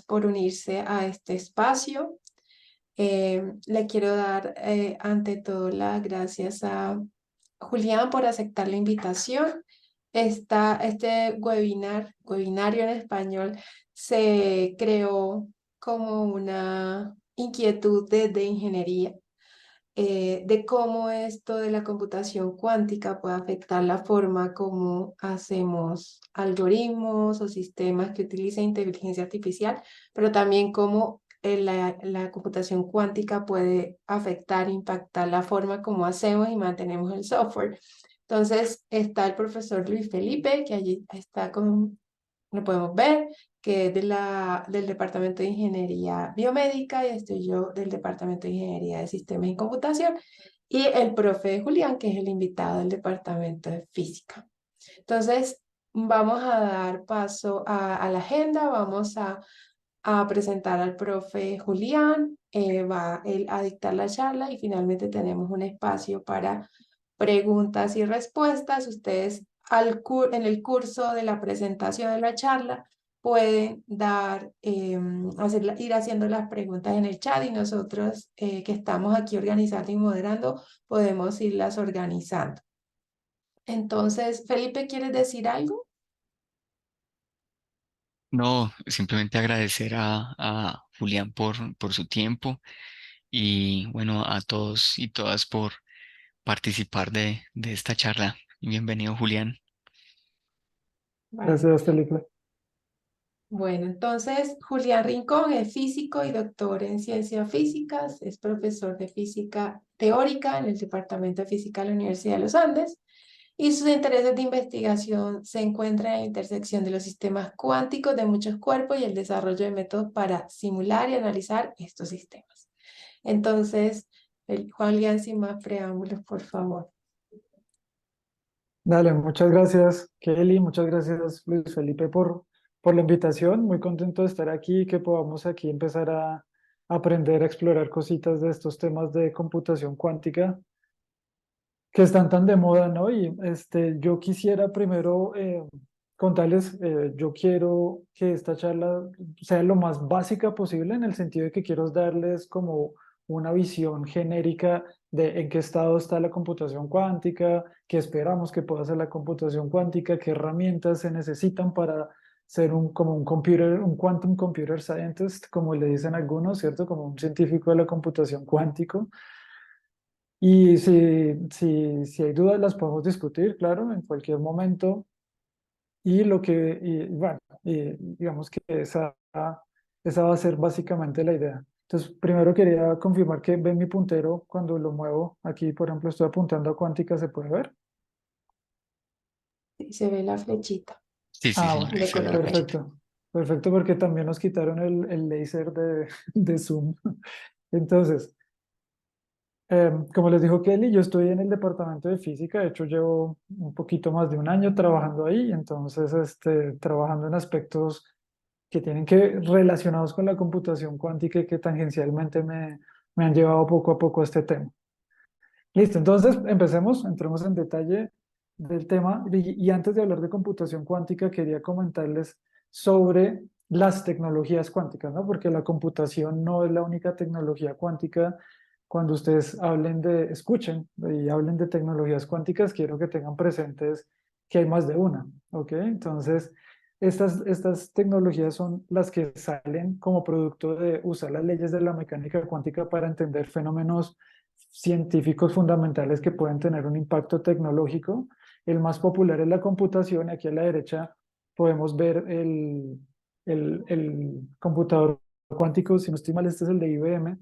por unirse a este espacio. Le quiero dar ante todo las gracias a Julián por aceptar la invitación. Este webinario en español, se creó como una inquietud de ingeniería, de cómo esto de la computación cuántica puede afectar la forma como hacemos algoritmos o sistemas que utilizan inteligencia artificial, pero también cómo la computación cuántica puede afectar, impactar la forma como hacemos y mantenemos el software. Entonces está el profesor Luis Felipe, que allí está lo podemos ver, que es del Departamento de Ingeniería Biomédica, y estoy yo del Departamento de Ingeniería de Sistemas y Computación, y el profe Julián, que es el invitado del Departamento de Física. Entonces, vamos a dar paso a la agenda, vamos a presentar al profe Julián, va él a dictar la charla y finalmente tenemos un espacio para preguntas y respuestas. Ustedes en el curso de la presentación de la charla pueden ir haciendo las preguntas en el chat y nosotros que estamos aquí organizando y moderando podemos irlas organizando. Entonces, Felipe, ¿quieres decir algo? No, simplemente agradecer a Julián por su tiempo y bueno, a todos y todas por participar de esta charla. Bienvenido, Julián. Vale. Gracias, Felipe. Bueno, entonces Julián Rincón es físico y doctor en ciencias físicas, es profesor de física teórica en el Departamento de Física de la Universidad de los Andes y sus intereses de investigación se encuentran en la intersección de los sistemas cuánticos de muchos cuerpos y el desarrollo de métodos para simular y analizar estos sistemas. Entonces, Julián, sin más preámbulos, por favor. Dale, muchas gracias, Kelly. Muchas gracias, Luis Felipe, por la invitación. Muy contento de estar aquí y que podamos aquí empezar a aprender a explorar cositas de estos temas de computación cuántica que están tan de moda, ¿no? Y yo quisiera primero contarles, yo quiero que esta charla sea lo más básica posible en el sentido de que quiero darles como una visión genérica de en qué estado está la computación cuántica, qué esperamos que pueda ser la computación cuántica, qué herramientas se necesitan para ser como un quantum computer scientist, como le dicen algunos, ¿cierto? Como un científico de la computación cuántico. Y si hay dudas, las podemos discutir, claro, en cualquier momento. Bueno, digamos que esa va a ser básicamente la idea. Entonces, primero quería confirmar que ven mi puntero cuando lo muevo. Aquí, por ejemplo, estoy apuntando a cuántica, ¿se puede ver? Y se ve la flechita Sí, sí, Ah, señor, bueno, ahí de se ve la color verde. flechita. perfecto. Perfecto, porque también nos quitaron el láser de Zoom. Entonces, como les dijo Kelly, yo estoy en el departamento de física, de hecho llevo un poquito más de un año trabajando ahí, entonces trabajando en aspectos que tienen que relacionados con la computación cuántica y que tangencialmente me han llevado poco a poco a este tema. Listo, entonces empecemos, entremos en detalle del tema y antes de hablar de computación cuántica quería comentarles sobre las tecnologías cuánticas, ¿no? Porque la computación no es la única tecnología cuántica. Cuando ustedes escuchen y hablen de tecnologías cuánticas, quiero que tengan presentes que hay más de una, ¿ok? Entonces, estas tecnologías son las que salen como producto de usar las leyes de la mecánica cuántica para entender fenómenos científicos fundamentales que pueden tener un impacto tecnológico. El más popular es la computación. Aquí a la derecha podemos ver el computador cuántico, si no estoy mal, este es el de IBM,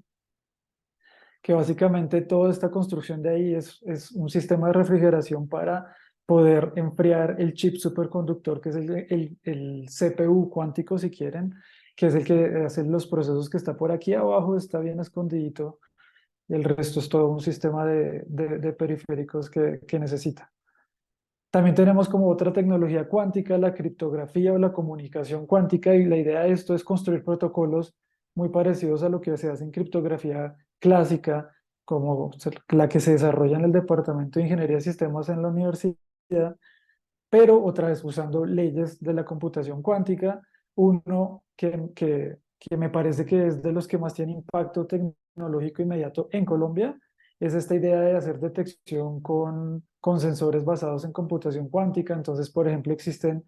que básicamente toda esta construcción de ahí es un sistema de refrigeración para poder enfriar el chip superconductor, que es el CPU cuántico, si quieren, que es el que hace los procesos que está por aquí abajo, está bien escondidito, y el resto es todo un sistema de periféricos que necesita. También tenemos como otra tecnología cuántica, la criptografía o la comunicación cuántica, y la idea de esto es construir protocolos muy parecidos a lo que se hace en criptografía clásica, como la que se desarrolla en el Departamento de Ingeniería de Sistemas en la universidad, pero otra vez usando leyes de la computación cuántica uno que me parece que es de los que más tiene impacto tecnológico inmediato en Colombia, es esta idea de hacer detección con sensores basados en computación cuántica. Entonces, por ejemplo, existen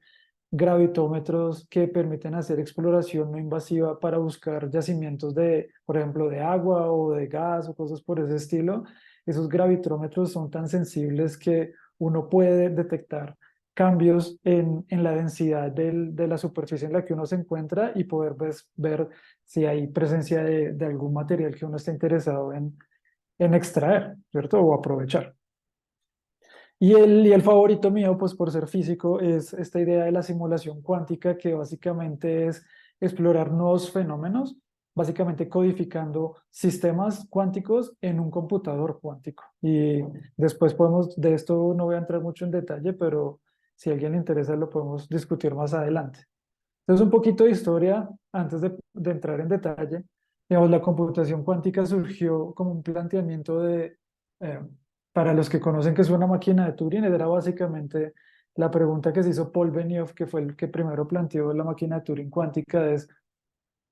gravitómetros que permiten hacer exploración no invasiva para buscar yacimientos de, por ejemplo, de agua o de gas o cosas por ese estilo. Esos gravitómetros son tan sensibles que uno puede detectar cambios en la densidad de la superficie en la que uno se encuentra y poder ver si hay presencia de algún material que uno está interesado en extraer, ¿cierto? O aprovechar. Y el favorito mío, pues por ser físico, es esta idea de la simulación cuántica, que básicamente es explorar nuevos fenómenos, básicamente codificando sistemas cuánticos en un computador cuántico. Y después podemos, de esto no voy a entrar mucho en detalle, pero si a alguien le interesa lo podemos discutir más adelante. Entonces, un poquito de historia antes de entrar en detalle. Digamos, la computación cuántica surgió como un planteamiento eh, para los que conocen que es una máquina de Turing, era básicamente la pregunta que se hizo Paul Benioff, que fue el que primero planteó la máquina de Turing cuántica, es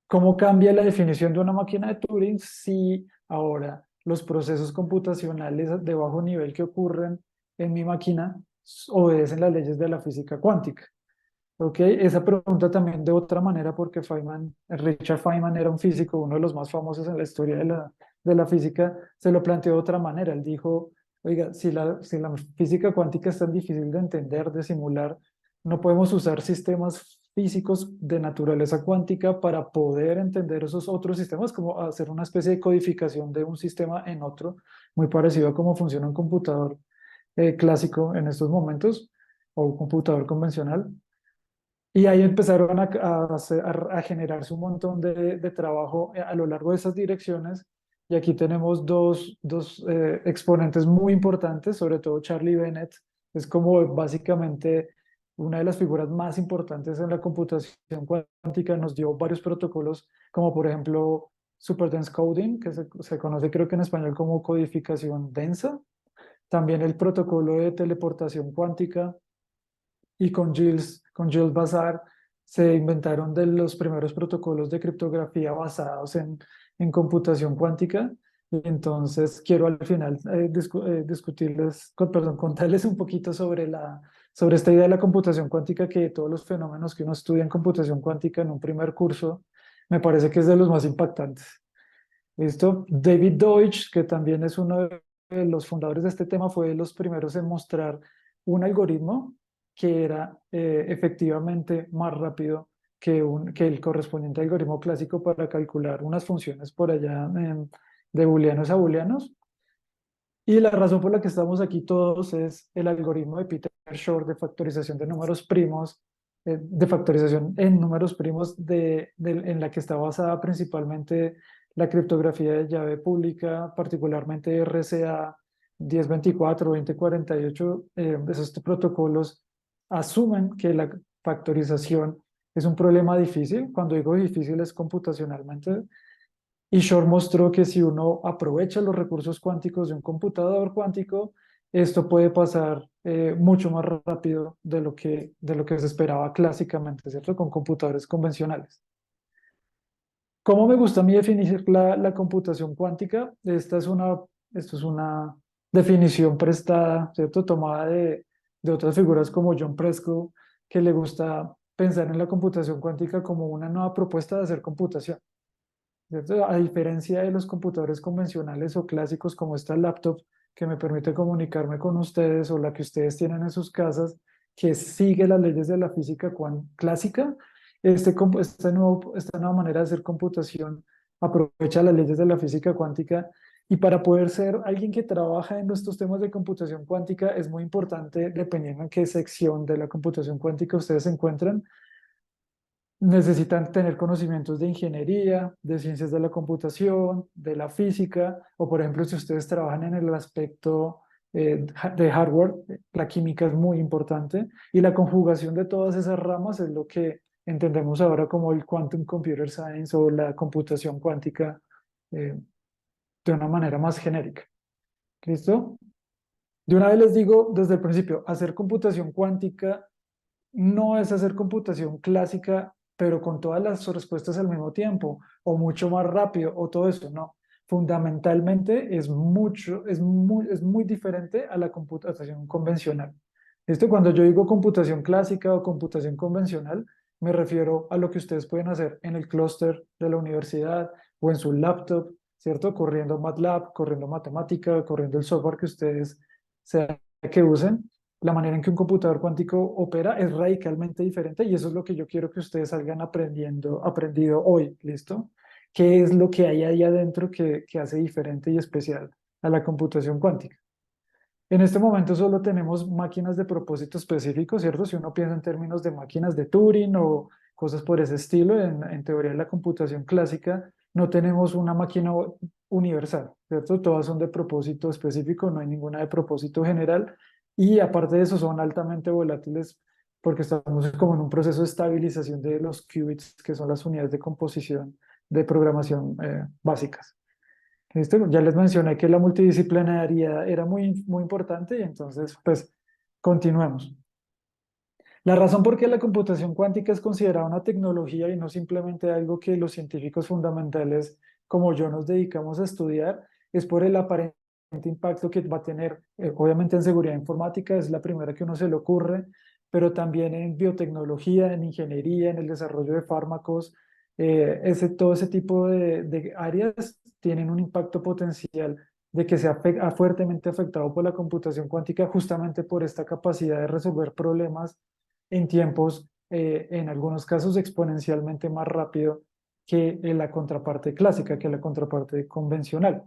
¿cómo cambia la definición de una máquina de Turing si ahora los procesos computacionales de bajo nivel que ocurren en mi máquina obedecen las leyes de la física cuántica? Ok, esa pregunta también de otra manera, porque Richard Feynman era un físico, uno de los más famosos en la historia de la física, se lo planteó de otra manera. Él dijo, oiga, si la física cuántica es tan difícil de entender, de simular, no podemos usar sistemas físicos de naturaleza cuántica para poder entender esos otros sistemas, como hacer una especie de codificación de un sistema en otro, muy parecido a cómo funciona un computador clásico en estos momentos, o un computador convencional. Y ahí empezaron a generarse un montón de trabajo a lo largo de esas direcciones. Y aquí tenemos dos exponentes muy importantes, sobre todo Charlie Bennett, es como básicamente una de las figuras más importantes en la computación cuántica. Nos dio varios protocolos, como por ejemplo Superdense Coding, que se conoce creo que en español como codificación densa. También el protocolo de teleportación cuántica, y con Gilles Bazar se inventaron de los primeros protocolos de criptografía basados en computación cuántica. Y entonces quiero al final discutirles, perdón, contarles un poquito sobre esta idea de la computación cuántica, que todos los fenómenos que uno estudia en computación cuántica en un primer curso me parece que es de los más impactantes. ¿Listo? David Deutsch, que también es uno de los fundadores de este tema, fue de los primeros en mostrar un algoritmo que era efectivamente más rápido que el correspondiente algoritmo clásico para calcular unas funciones por allá de booleanos a booleanos. Y la razón por la que estamos aquí todos es el algoritmo de Peter Shor de factorización de números primos, de factorización en números primos, en la que está basada principalmente la criptografía de llave pública, particularmente RSA 1024 o 2048. Esos protocolos asumen que la factorización es un problema difícil. Cuando digo difícil es computacionalmente, y Shor mostró que si uno aprovecha los recursos cuánticos de un computador cuántico, esto puede pasar mucho más rápido de lo que se esperaba clásicamente, ¿cierto? Con computadores convencionales. ¿Cómo me gusta a mí definir la computación cuántica? Esto es una definición prestada, ¿cierto? Tomada de otras figuras como John Preskill, que le gusta pensar en la computación cuántica como una nueva propuesta de hacer computación, ¿cierto? A diferencia de los computadores convencionales o clásicos como esta laptop que me permite comunicarme con ustedes, o la que ustedes tienen en sus casas, que sigue las leyes de la física clásica, esta nueva manera de hacer computación aprovecha las leyes de la física cuántica. Y para poder ser alguien que trabaja en estos temas de computación cuántica es muy importante, dependiendo en qué sección de la computación cuántica ustedes se encuentran, necesitan tener conocimientos de ingeniería, de ciencias de la computación, de la física, o por ejemplo, si ustedes trabajan en el aspecto de hardware, la química es muy importante, y la conjugación de todas esas ramas es lo que entendemos ahora como el Quantum Computer Science o la computación cuántica, de una manera más genérica. ¿Listo? De una vez les digo desde el principio, hacer computación cuántica no es hacer computación clásica pero con todas las respuestas al mismo tiempo, o mucho más rápido, o todo eso, no. Fundamentalmente es muy diferente a la computación convencional. Esto cuando yo digo computación clásica o computación convencional, me refiero a lo que ustedes pueden hacer en el clúster de la universidad o en su laptop, ¿cierto? Corriendo MATLAB, corriendo matemática, corriendo el software que ustedes sea que usen. La manera en que un computador cuántico opera es radicalmente diferente y eso es lo que yo quiero que ustedes salgan aprendido hoy, ¿listo? ¿Qué es lo que hay ahí adentro que hace diferente y especial a la computación cuántica? En este momento solo tenemos máquinas de propósito específico, ¿cierto? Si uno piensa en términos de máquinas de Turing o cosas por ese estilo, en teoría de la computación clásica, no tenemos una máquina universal, ¿cierto? Todas son de propósito específico, no hay ninguna de propósito general y aparte de eso son altamente volátiles porque estamos como en un proceso de estabilización de los qubits, que son las unidades de composición de programación básicas. ¿Listo? Ya les mencioné que la multidisciplinariedad era muy importante y entonces, pues, continuemos. La razón por qué la computación cuántica es considerada una tecnología y no simplemente algo que los científicos fundamentales como yo nos dedicamos a estudiar es por el aparente impacto que va a tener, obviamente en seguridad informática, es la primera que uno se le ocurre, pero también en biotecnología, en ingeniería, en el desarrollo de fármacos, todo ese tipo de áreas tienen un impacto potencial de que sea fuertemente afectado por la computación cuántica justamente por esta capacidad de resolver problemas en tiempos, en algunos casos, exponencialmente más rápido que en la contraparte clásica, que la contraparte convencional.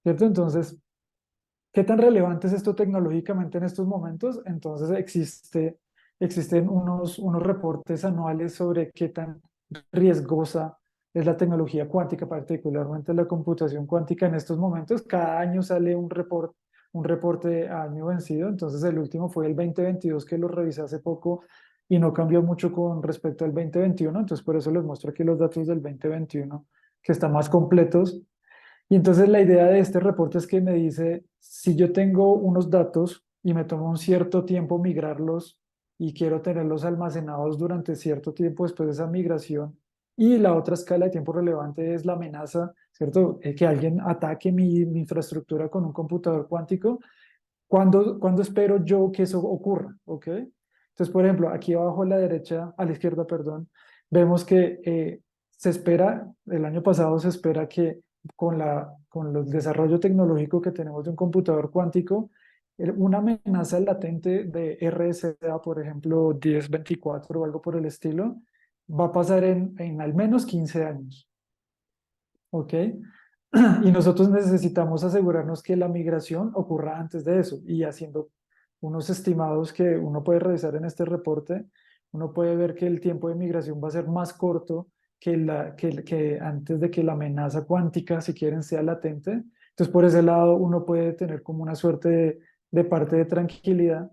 ¿Cierto? Entonces, ¿qué tan relevante es esto tecnológicamente en estos momentos? Entonces, existen unos reportes anuales sobre qué tan riesgosa es la tecnología cuántica, particularmente la computación cuántica en estos momentos. Cada año sale un reporte a año vencido. Entonces, el último fue el 2022, que lo revisé hace poco y no cambió mucho con respecto al 2021. Entonces, por eso les muestro aquí los datos del 2021, que están más completos. Y entonces la idea de este reporte es que me dice, si yo tengo unos datos y me tomo un cierto tiempo migrarlos y quiero tenerlos almacenados durante cierto tiempo después de esa migración, y la otra escala de tiempo relevante es la amenaza, ¿cierto? Que alguien ataque mi infraestructura con un computador cuántico, ¿cuándo espero yo que eso ocurra? ¿Ok? Entonces, por ejemplo, aquí abajo a la derecha, a la izquierda, perdón, vemos que se espera, el año pasado se espera que con el desarrollo tecnológico que tenemos de un computador cuántico, una amenaza latente de RSA, por ejemplo, 1024 o algo por el estilo, va a pasar en al menos 15 años. ¿Ok? Y nosotros necesitamos asegurarnos que la migración ocurra antes de eso y haciendo unos estimados que uno puede revisar en este reporte, uno puede ver que el tiempo de migración va a ser más corto que antes de que la amenaza cuántica, si quieren, sea latente. Entonces, por ese lado, uno puede tener como una suerte de parte de tranquilidad.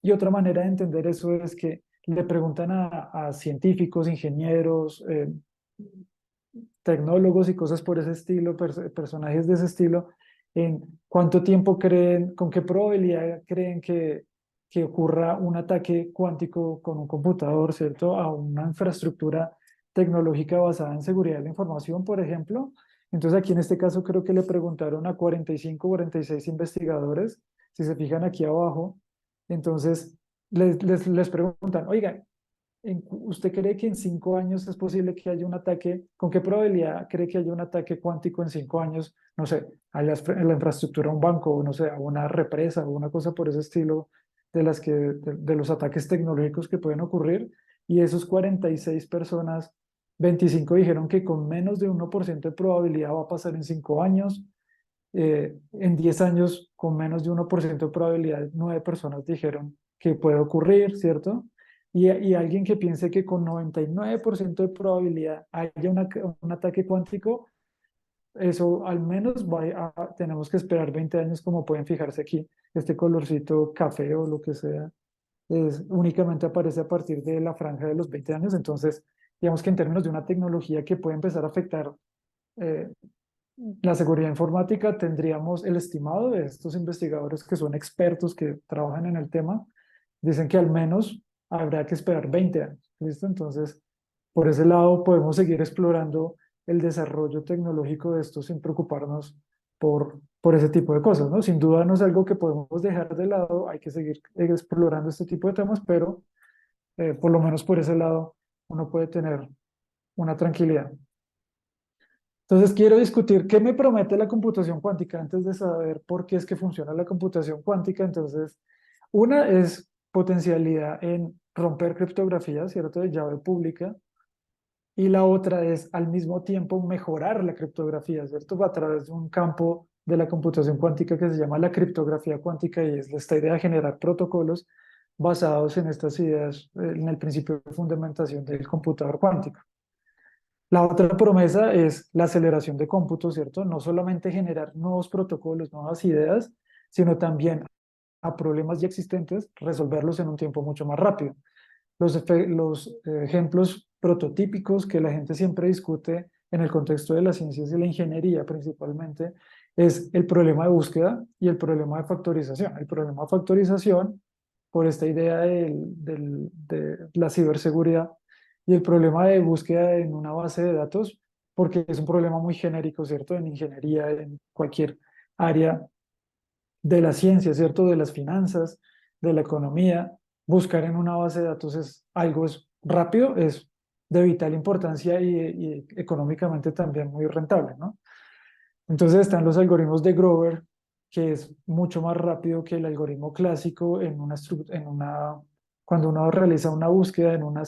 Y otra manera de entender eso es que le preguntan a científicos, ingenieros, tecnólogos y cosas por ese estilo, personajes de ese estilo, en cuánto tiempo creen, con qué probabilidad creen que ocurra un ataque cuántico con un computador, ¿cierto? A una infraestructura tecnológica basada en seguridad de la información, por ejemplo. Entonces aquí en este caso creo que le preguntaron a 45, 46 investigadores, si se fijan aquí abajo. Entonces les preguntan, oiga, ¿usted cree que en 5 años es posible que haya un ataque? ¿Con qué probabilidad cree que haya un ataque cuántico en 5 años? No sé, en la infraestructura de un banco, o no sé, a una represa o una cosa por ese estilo de los ataques tecnológicos que pueden ocurrir. Y esos 46 personas, 25 dijeron que con menos de 1% de probabilidad va a pasar en 5 años. En 10 años, con menos de 1% de probabilidad, 9 personas dijeron que puede ocurrir, ¿cierto? Y alguien que piense que con 99% de probabilidad haya un ataque cuántico, eso al menos tenemos que esperar 20 años, como pueden fijarse aquí. Este colorcito café o lo que sea, únicamente aparece a partir de la franja de los 20 años. Entonces, digamos que en términos de una tecnología que puede empezar a afectar eh, la seguridad informática, tendríamos el estimado de estos investigadores que son expertos, que trabajan en el tema, dicen que al menos habrá que esperar 20 años. ¿Listo? Entonces, por ese lado podemos seguir explorando el desarrollo tecnológico de esto sin preocuparnos por ese tipo de cosas, ¿no? Sin duda no es algo que podemos dejar de lado, hay que seguir explorando este tipo de temas, pero por lo menos por ese lado uno puede tener una tranquilidad. Entonces quiero discutir qué me promete la computación cuántica antes de saber por qué es que funciona la computación cuántica. Entonces, una es potencialidad en romper criptografía, ¿cierto? De llave pública. Y la otra es al mismo tiempo mejorar la criptografía, ¿cierto? A través de un campo de la computación cuántica que se llama la criptografía cuántica y es esta idea de generar protocolos basados en estas ideas, en el principio de fundamentación del computador cuántico. La otra promesa es la aceleración de cómputo, ¿cierto? No solamente generar nuevos protocolos, nuevas ideas, sino también a problemas ya existentes, resolverlos en un tiempo mucho más rápido. Los ejemplos prototípicos que la gente siempre discute en el contexto de las ciencias y la ingeniería principalmente es el problema de búsqueda y el problema de factorización. El problema de factorización por esta idea de la ciberseguridad y el problema de búsqueda en una base de datos porque es un problema muy genérico, ¿cierto? En ingeniería, en cualquier área de la ciencia, ¿cierto? De las finanzas, de la economía. Buscar en una base de datos es algo es rápido, es de vital importancia y económicamente también muy rentable, ¿no? Entonces están los algoritmos de Grover, que es mucho más rápido que el algoritmo clásico cuando uno realiza una búsqueda en una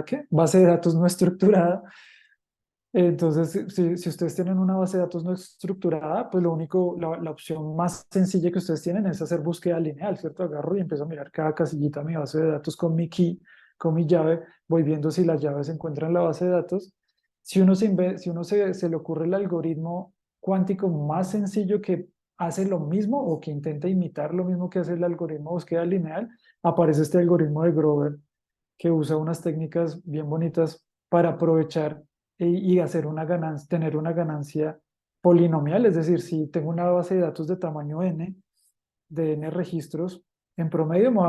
¿qué? Base de datos no estructurada. Entonces, si ustedes tienen una base de datos no estructurada, pues la opción más sencilla que ustedes tienen es hacer búsqueda lineal, ¿cierto? Agarro y empiezo a mirar cada casillita de mi base de datos con mi key, con mi llave, voy viendo si la llave se encuentra en la base de datos. Si uno se le ocurre el algoritmo cuántico más sencillo que hace lo mismo o que intenta imitar lo mismo que hace el algoritmo de búsqueda lineal, aparece este algoritmo de Grover que usa unas técnicas bien bonitas para aprovechar y hacer una ganancia, tener una ganancia polinomial, es decir, si tengo una base de datos de tamaño n, de n registros, en promedio me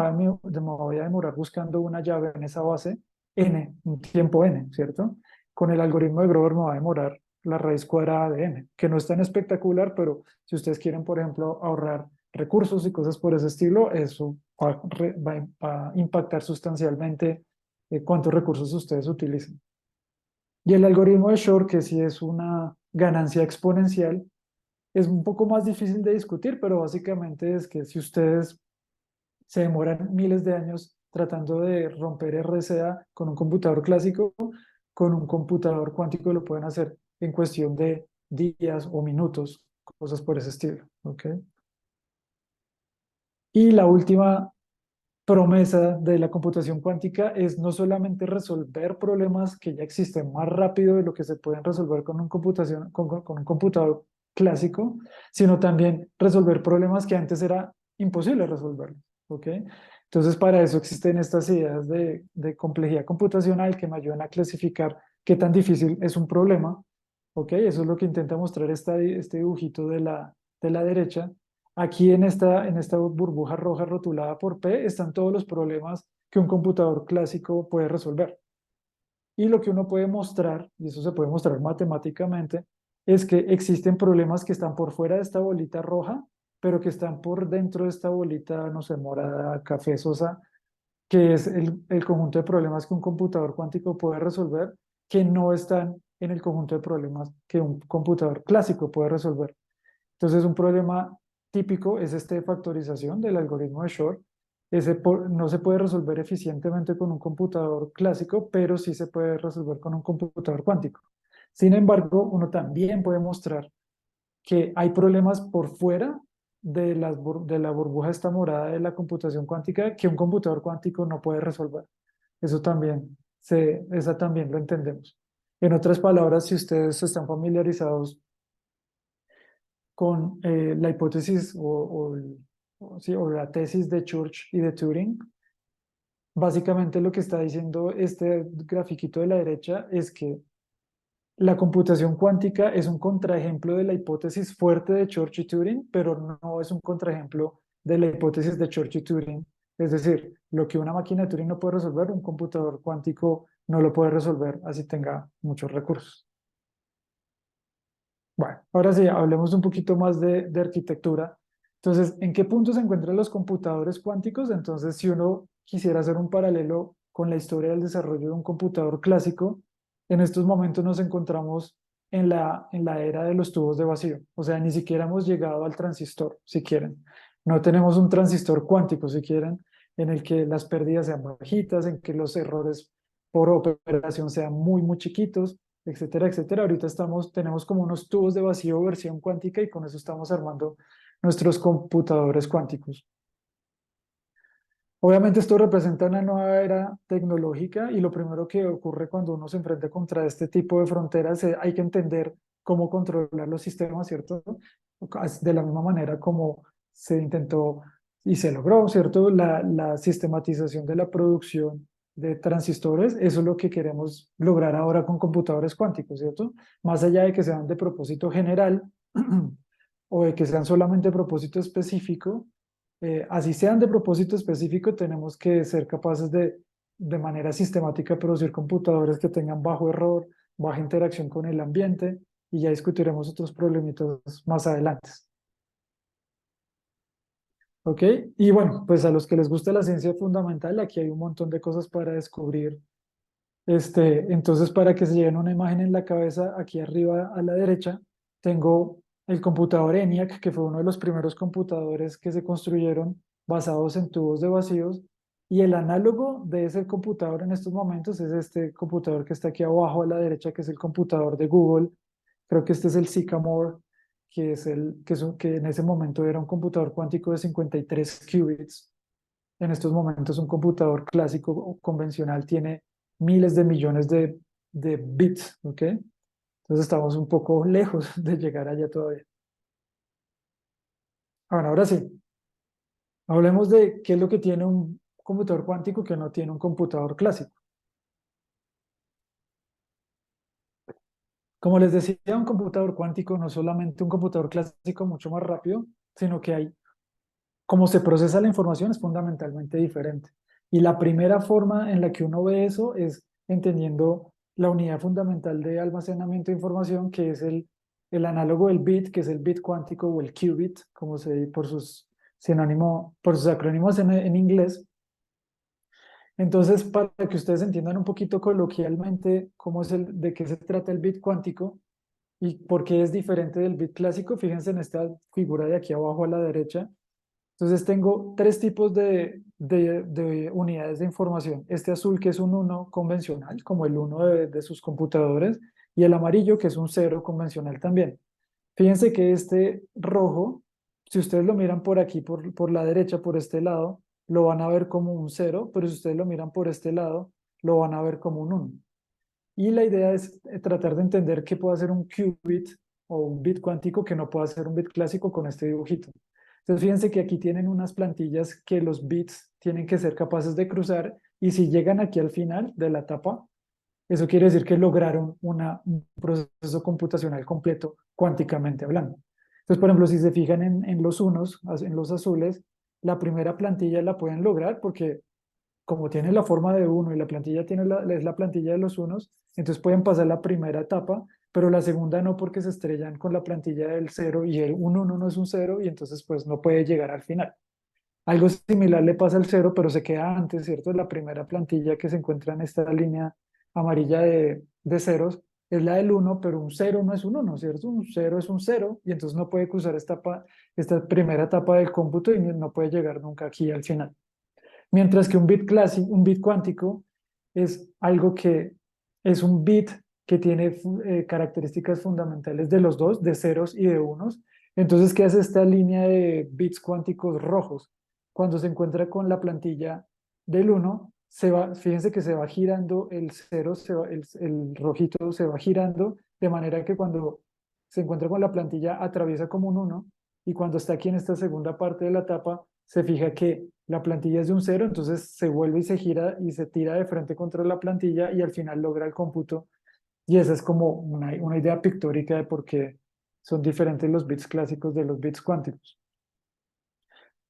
voy a demorar buscando una llave en esa base n, un tiempo n, ¿cierto? Con el algoritmo de Grover me va a demorar la raíz cuadrada de n, que no es tan espectacular, pero si ustedes quieren, por ejemplo, ahorrar recursos y cosas por ese estilo, eso va a impactar sustancialmente cuántos recursos ustedes utilizan. Y el algoritmo de Shor, que sí es una ganancia exponencial, es un poco más difícil de discutir, pero básicamente es que si ustedes se demoran miles de años tratando de romper RCA con un computador clásico, con un computador cuántico lo pueden hacer en cuestión de días o minutos, cosas por ese estilo. ¿Ok? Y la última promesa de la computación cuántica es no solamente resolver problemas que ya existen más rápido de lo que se pueden resolver con un computador clásico, sino también resolver problemas que antes era imposible resolver. ¿Ok? Entonces, para eso existen estas ideas de complejidad computacional que me ayudan a clasificar qué tan difícil es un problema. ¿Ok? Eso es lo que intenta mostrar este dibujito de la derecha. Aquí en esta burbuja roja rotulada por P están todos los problemas que un computador clásico puede resolver. Y lo que uno puede mostrar, y eso se puede mostrar matemáticamente, es que existen problemas que están por fuera de esta bolita roja, pero que están por dentro de esta bolita, no sé, morada, café, sosa, que es el conjunto de problemas que un computador cuántico puede resolver, que no están en el conjunto de problemas que un computador clásico puede resolver. Entonces, un problema típico es este de factorización del algoritmo de Shor. No se puede resolver eficientemente con un computador clásico, pero sí se puede resolver con un computador cuántico. Sin embargo, uno también puede mostrar que hay problemas por fuera de la burbuja esta morada de la computación cuántica que un computador cuántico no puede resolver. Esa también lo entendemos. En otras palabras, si ustedes están familiarizados con la hipótesis o la tesis de Church y de Turing. Básicamente lo que está diciendo este grafiquito de la derecha es que la computación cuántica es un contraejemplo de la hipótesis fuerte de Church y Turing, pero no es un contraejemplo de la hipótesis de Church y Turing Es decir, lo que una máquina de Turing no puede resolver, un computador cuántico no lo puede resolver así tenga muchos recursos. Bueno, ahora sí, hablemos un poquito más de arquitectura. Entonces, ¿en qué punto se encuentran los computadores cuánticos? Entonces, si uno quisiera hacer un paralelo con la historia del desarrollo de un computador clásico, en estos momentos nos encontramos en la era de los tubos de vacío. O sea, ni siquiera hemos llegado al transistor, si quieren. No tenemos un transistor cuántico, si quieren, en el que las pérdidas sean bajitas, en que los errores por operación sean muy, muy chiquitos, etcétera, etcétera. Ahorita tenemos como unos tubos de vacío versión cuántica y con eso estamos armando nuestros computadores cuánticos. Obviamente esto representa una nueva era tecnológica y lo primero que ocurre cuando uno se enfrenta contra este tipo de fronteras es hay que entender cómo controlar los sistemas, ¿cierto? De la misma manera como se intentó y se logró, ¿cierto? La sistematización de la producción de transistores, eso es lo que queremos lograr ahora con computadores cuánticos, ¿cierto? Más allá de que sean de propósito general o de que sean solamente de propósito específico, así sean de propósito específico, tenemos que ser capaces de manera sistemática producir computadores que tengan bajo error, baja interacción con el ambiente, y ya discutiremos otros problemitas más adelante. ¿Ok? Y bueno, pues a los que les gusta la ciencia fundamental, aquí hay un montón de cosas para descubrir. Entonces, para que se lleven una imagen en la cabeza, aquí arriba a la derecha, tengo el computador ENIAC, que fue uno de los primeros computadores que se construyeron basados en tubos de vacíos. Y el análogo de ese computador en estos momentos es este computador que está aquí abajo a la derecha, que es el computador de Google. Creo que este es el Sycamore, que en ese momento era un computador cuántico de 53 qubits. En estos momentos un computador clásico o convencional tiene miles de millones de bits, ¿ok? Entonces estamos un poco lejos de llegar allá todavía. Bueno, ahora sí, hablemos de qué es lo que tiene un computador cuántico que no tiene un computador clásico. Como les decía, un computador cuántico no es solamente un computador clásico mucho más rápido, sino que hay cómo se procesa la información es fundamentalmente diferente. Y la primera forma en la que uno ve eso es entendiendo la unidad fundamental de almacenamiento de información, que es el análogo del bit, que es el bit cuántico o el qubit, como se dice por sus acrónimos en inglés. Entonces, para que ustedes entiendan un poquito coloquialmente de qué se trata el bit cuántico y por qué es diferente del bit clásico, fíjense en esta figura de aquí abajo a la derecha. Entonces tengo tres tipos de unidades de información. Este azul que es un uno convencional, como el uno de sus computadores, y el amarillo que es un cero convencional también. Fíjense que este rojo, si ustedes lo miran por aquí, por la derecha, por este lado, lo van a ver como un cero, pero si ustedes lo miran por este lado, lo van a ver como un uno. Y la idea es tratar de entender qué puede hacer un qubit o un bit cuántico que no puede hacer un bit clásico con este dibujito. Entonces fíjense que aquí tienen unas plantillas que los bits tienen que ser capaces de cruzar y si llegan aquí al final de la etapa, eso quiere decir que lograron un proceso computacional completo cuánticamente hablando. Entonces, por ejemplo, si se fijan en los unos, en los azules, la primera plantilla la pueden lograr porque como tiene la forma de uno y la plantilla es la plantilla de los unos, entonces pueden pasar la primera etapa, pero la segunda no porque se estrellan con la plantilla del cero y un uno no es un cero y entonces pues no puede llegar al final. Algo similar le pasa al cero, pero se queda antes, ¿cierto? La primera plantilla que se encuentra en esta línea amarilla de ceros es la del uno, pero un cero no es un uno, ¿cierto? Un cero es un cero y entonces no puede cruzar esta primera etapa del cómputo y no puede llegar nunca aquí al final. Mientras que un bit clásico, un bit cuántico, es algo que es un bit que tiene características fundamentales de los dos, de ceros y de unos. Entonces, ¿qué hace esta línea de bits cuánticos rojos? Cuando se encuentra con la plantilla del uno, fíjense que se va girando el cero, el rojito se va girando, de manera que cuando se encuentra con la plantilla atraviesa como un uno, y cuando está aquí en esta segunda parte de la etapa, se fija que la plantilla es de un cero, entonces se vuelve y se gira y se tira de frente contra la plantilla y al final logra el cómputo. Y esa es como una idea pictórica de por qué son diferentes los bits clásicos de los bits cuánticos.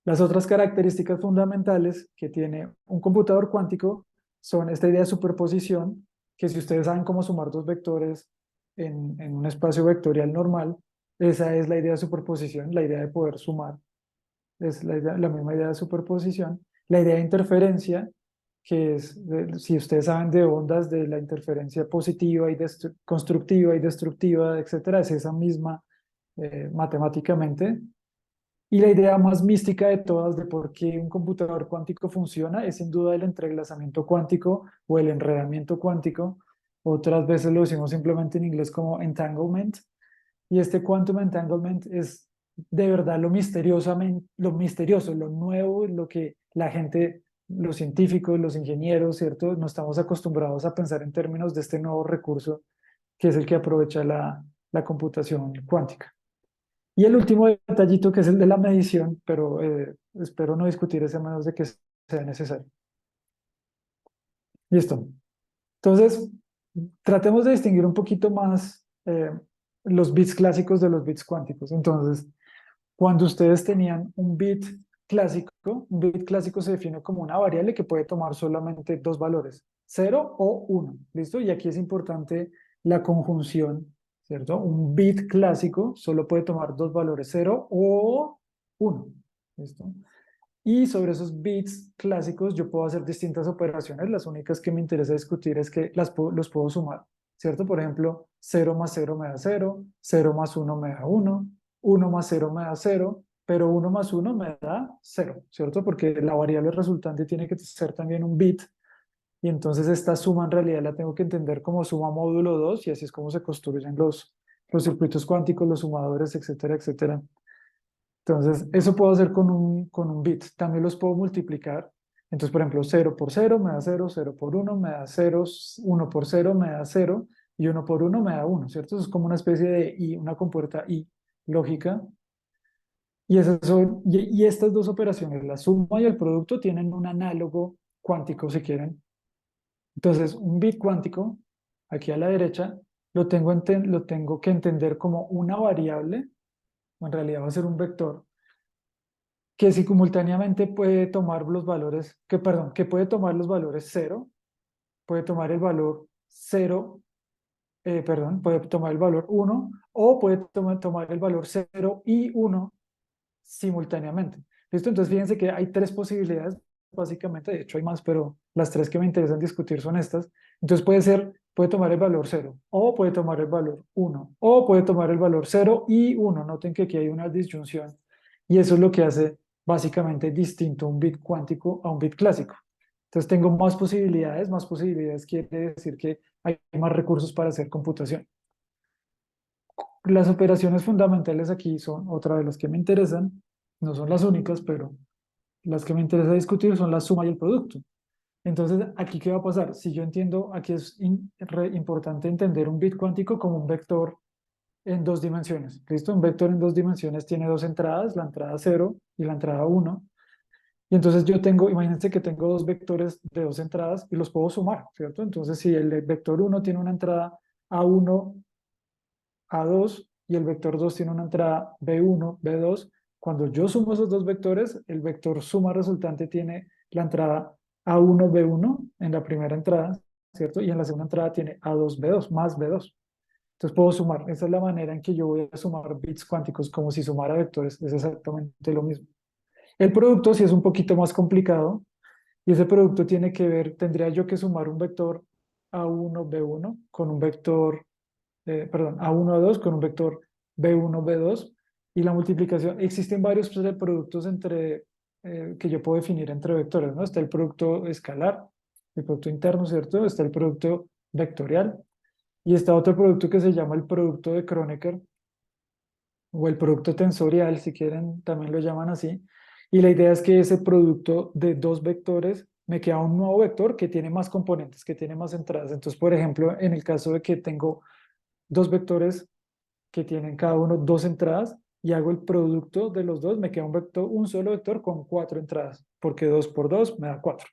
Las otras características fundamentales que tiene un computador cuántico son esta idea de superposición, que si ustedes saben cómo sumar dos vectores en un espacio vectorial normal, esa es la idea de superposición, la idea de poder sumar, es la misma idea de superposición. La idea de interferencia, que es, si ustedes saben de ondas, de la interferencia positiva y constructiva y destructiva, etcétera, es esa misma matemáticamente. Y la idea más mística de todas de por qué un computador cuántico funciona es sin duda el entrelazamiento cuántico o el enredamiento cuántico. Otras veces lo decimos simplemente en inglés como entanglement. Y este quantum entanglement es de verdad lo misterioso, lo nuevo, lo que la gente, los científicos, los ingenieros, ¿cierto? No estamos acostumbrados a pensar en términos de este nuevo recurso que es el que aprovecha la computación cuántica. Y el último detallito que es el de la medición, pero espero no discutir ese a menos de que sea necesario. Listo. Entonces, tratemos de distinguir un poquito más los bits clásicos de los bits cuánticos. Entonces, cuando ustedes tenían un bit clásico se define como una variable que puede tomar solamente dos valores, 0 o 1. ¿Listo? Y aquí es importante la conjunción, ¿cierto? Un bit clásico solo puede tomar dos valores, 0 o 1. ¿Listo? Y sobre esos bits clásicos yo puedo hacer distintas operaciones. Las únicas que me interesa discutir es que los puedo sumar, ¿cierto? Por ejemplo, 0 más 0 me da 0, 0 más 1 me da 1, 1 más 0 me da 0, pero 1 más 1 me da 0, ¿cierto? Porque la variable resultante tiene que ser también un bit. Y entonces esta suma en realidad la tengo que entender como suma módulo 2 y así es como se construyen los circuitos cuánticos, los sumadores, etcétera, etcétera. Entonces, eso puedo hacer con un bit. También los puedo multiplicar. Entonces, por ejemplo, 0 por 0 me da 0, 0 por 1 me da 0, 1 por 0 me da 0 y 1 por 1 me da 1, ¿cierto? Eso es como una especie de I, una compuerta I lógica. Y estas dos operaciones, la suma y el producto, tienen un análogo cuántico, si quieren. Entonces, un bit cuántico, aquí a la derecha, lo tengo que entender como una variable, o en realidad va a ser un vector, que simultáneamente puede tomar los valores, que puede tomar los valores 0, puede tomar el valor 0, puede tomar el valor 1 o puede tomar el valor 0 y 1 simultáneamente. ¿Listo? Entonces fíjense que hay tres posibilidades, básicamente, de hecho hay más, pero las tres que me interesan discutir son estas. Entonces puede tomar el valor 0 o puede tomar el valor 1 o puede tomar el valor 0 y 1. Noten que aquí hay una disyunción y eso es lo que hace básicamente distinto un bit cuántico a un bit clásico. Entonces tengo más posibilidades quiere decir que hay más recursos para hacer computación. Las operaciones fundamentales aquí son otra de las que me interesan, no son las únicas, pero las que me interesa discutir son la suma y el producto. Entonces, ¿aquí qué va a pasar? Si yo entiendo, aquí es importante entender un bit cuántico como un vector en dos dimensiones. ¿Listo? Un vector en dos dimensiones tiene dos entradas, la entrada 0 y la entrada 1. Y entonces yo tengo, imagínense que tengo dos vectores de dos entradas y los puedo sumar, ¿cierto? Entonces, si el vector 1 tiene una entrada A1, A2 y el vector 2 tiene una entrada B1, B2, cuando yo sumo esos dos vectores, el vector suma resultante tiene la entrada A1, B1 en la primera entrada, ¿cierto? Y en la segunda entrada tiene A2, B2, más B2. Entonces puedo sumar. Esa es la manera en que yo voy a sumar bits cuánticos, como si sumara vectores. Es exactamente lo mismo. El producto sí es un poquito más complicado y ese producto tiene que ver, tendría yo que sumar un vector A1, B1 con un vector A1, A2 con un vector B1, B2 y la multiplicación. Existen varios productos que yo puedo definir entre vectores, ¿no? Está el producto escalar, el producto interno, ¿cierto? Está el producto vectorial y está otro producto que se llama el producto de Kronecker o el producto tensorial, si quieren, también lo llaman así. Y la idea es que ese producto de dos vectores me queda un nuevo vector que tiene más componentes, que tiene más entradas. Entonces, por ejemplo, en el caso de que tengo dos vectores que tienen cada uno dos entradas y hago el producto de los dos, me queda un solo vector con cuatro entradas, porque 2 por 2 me da 4.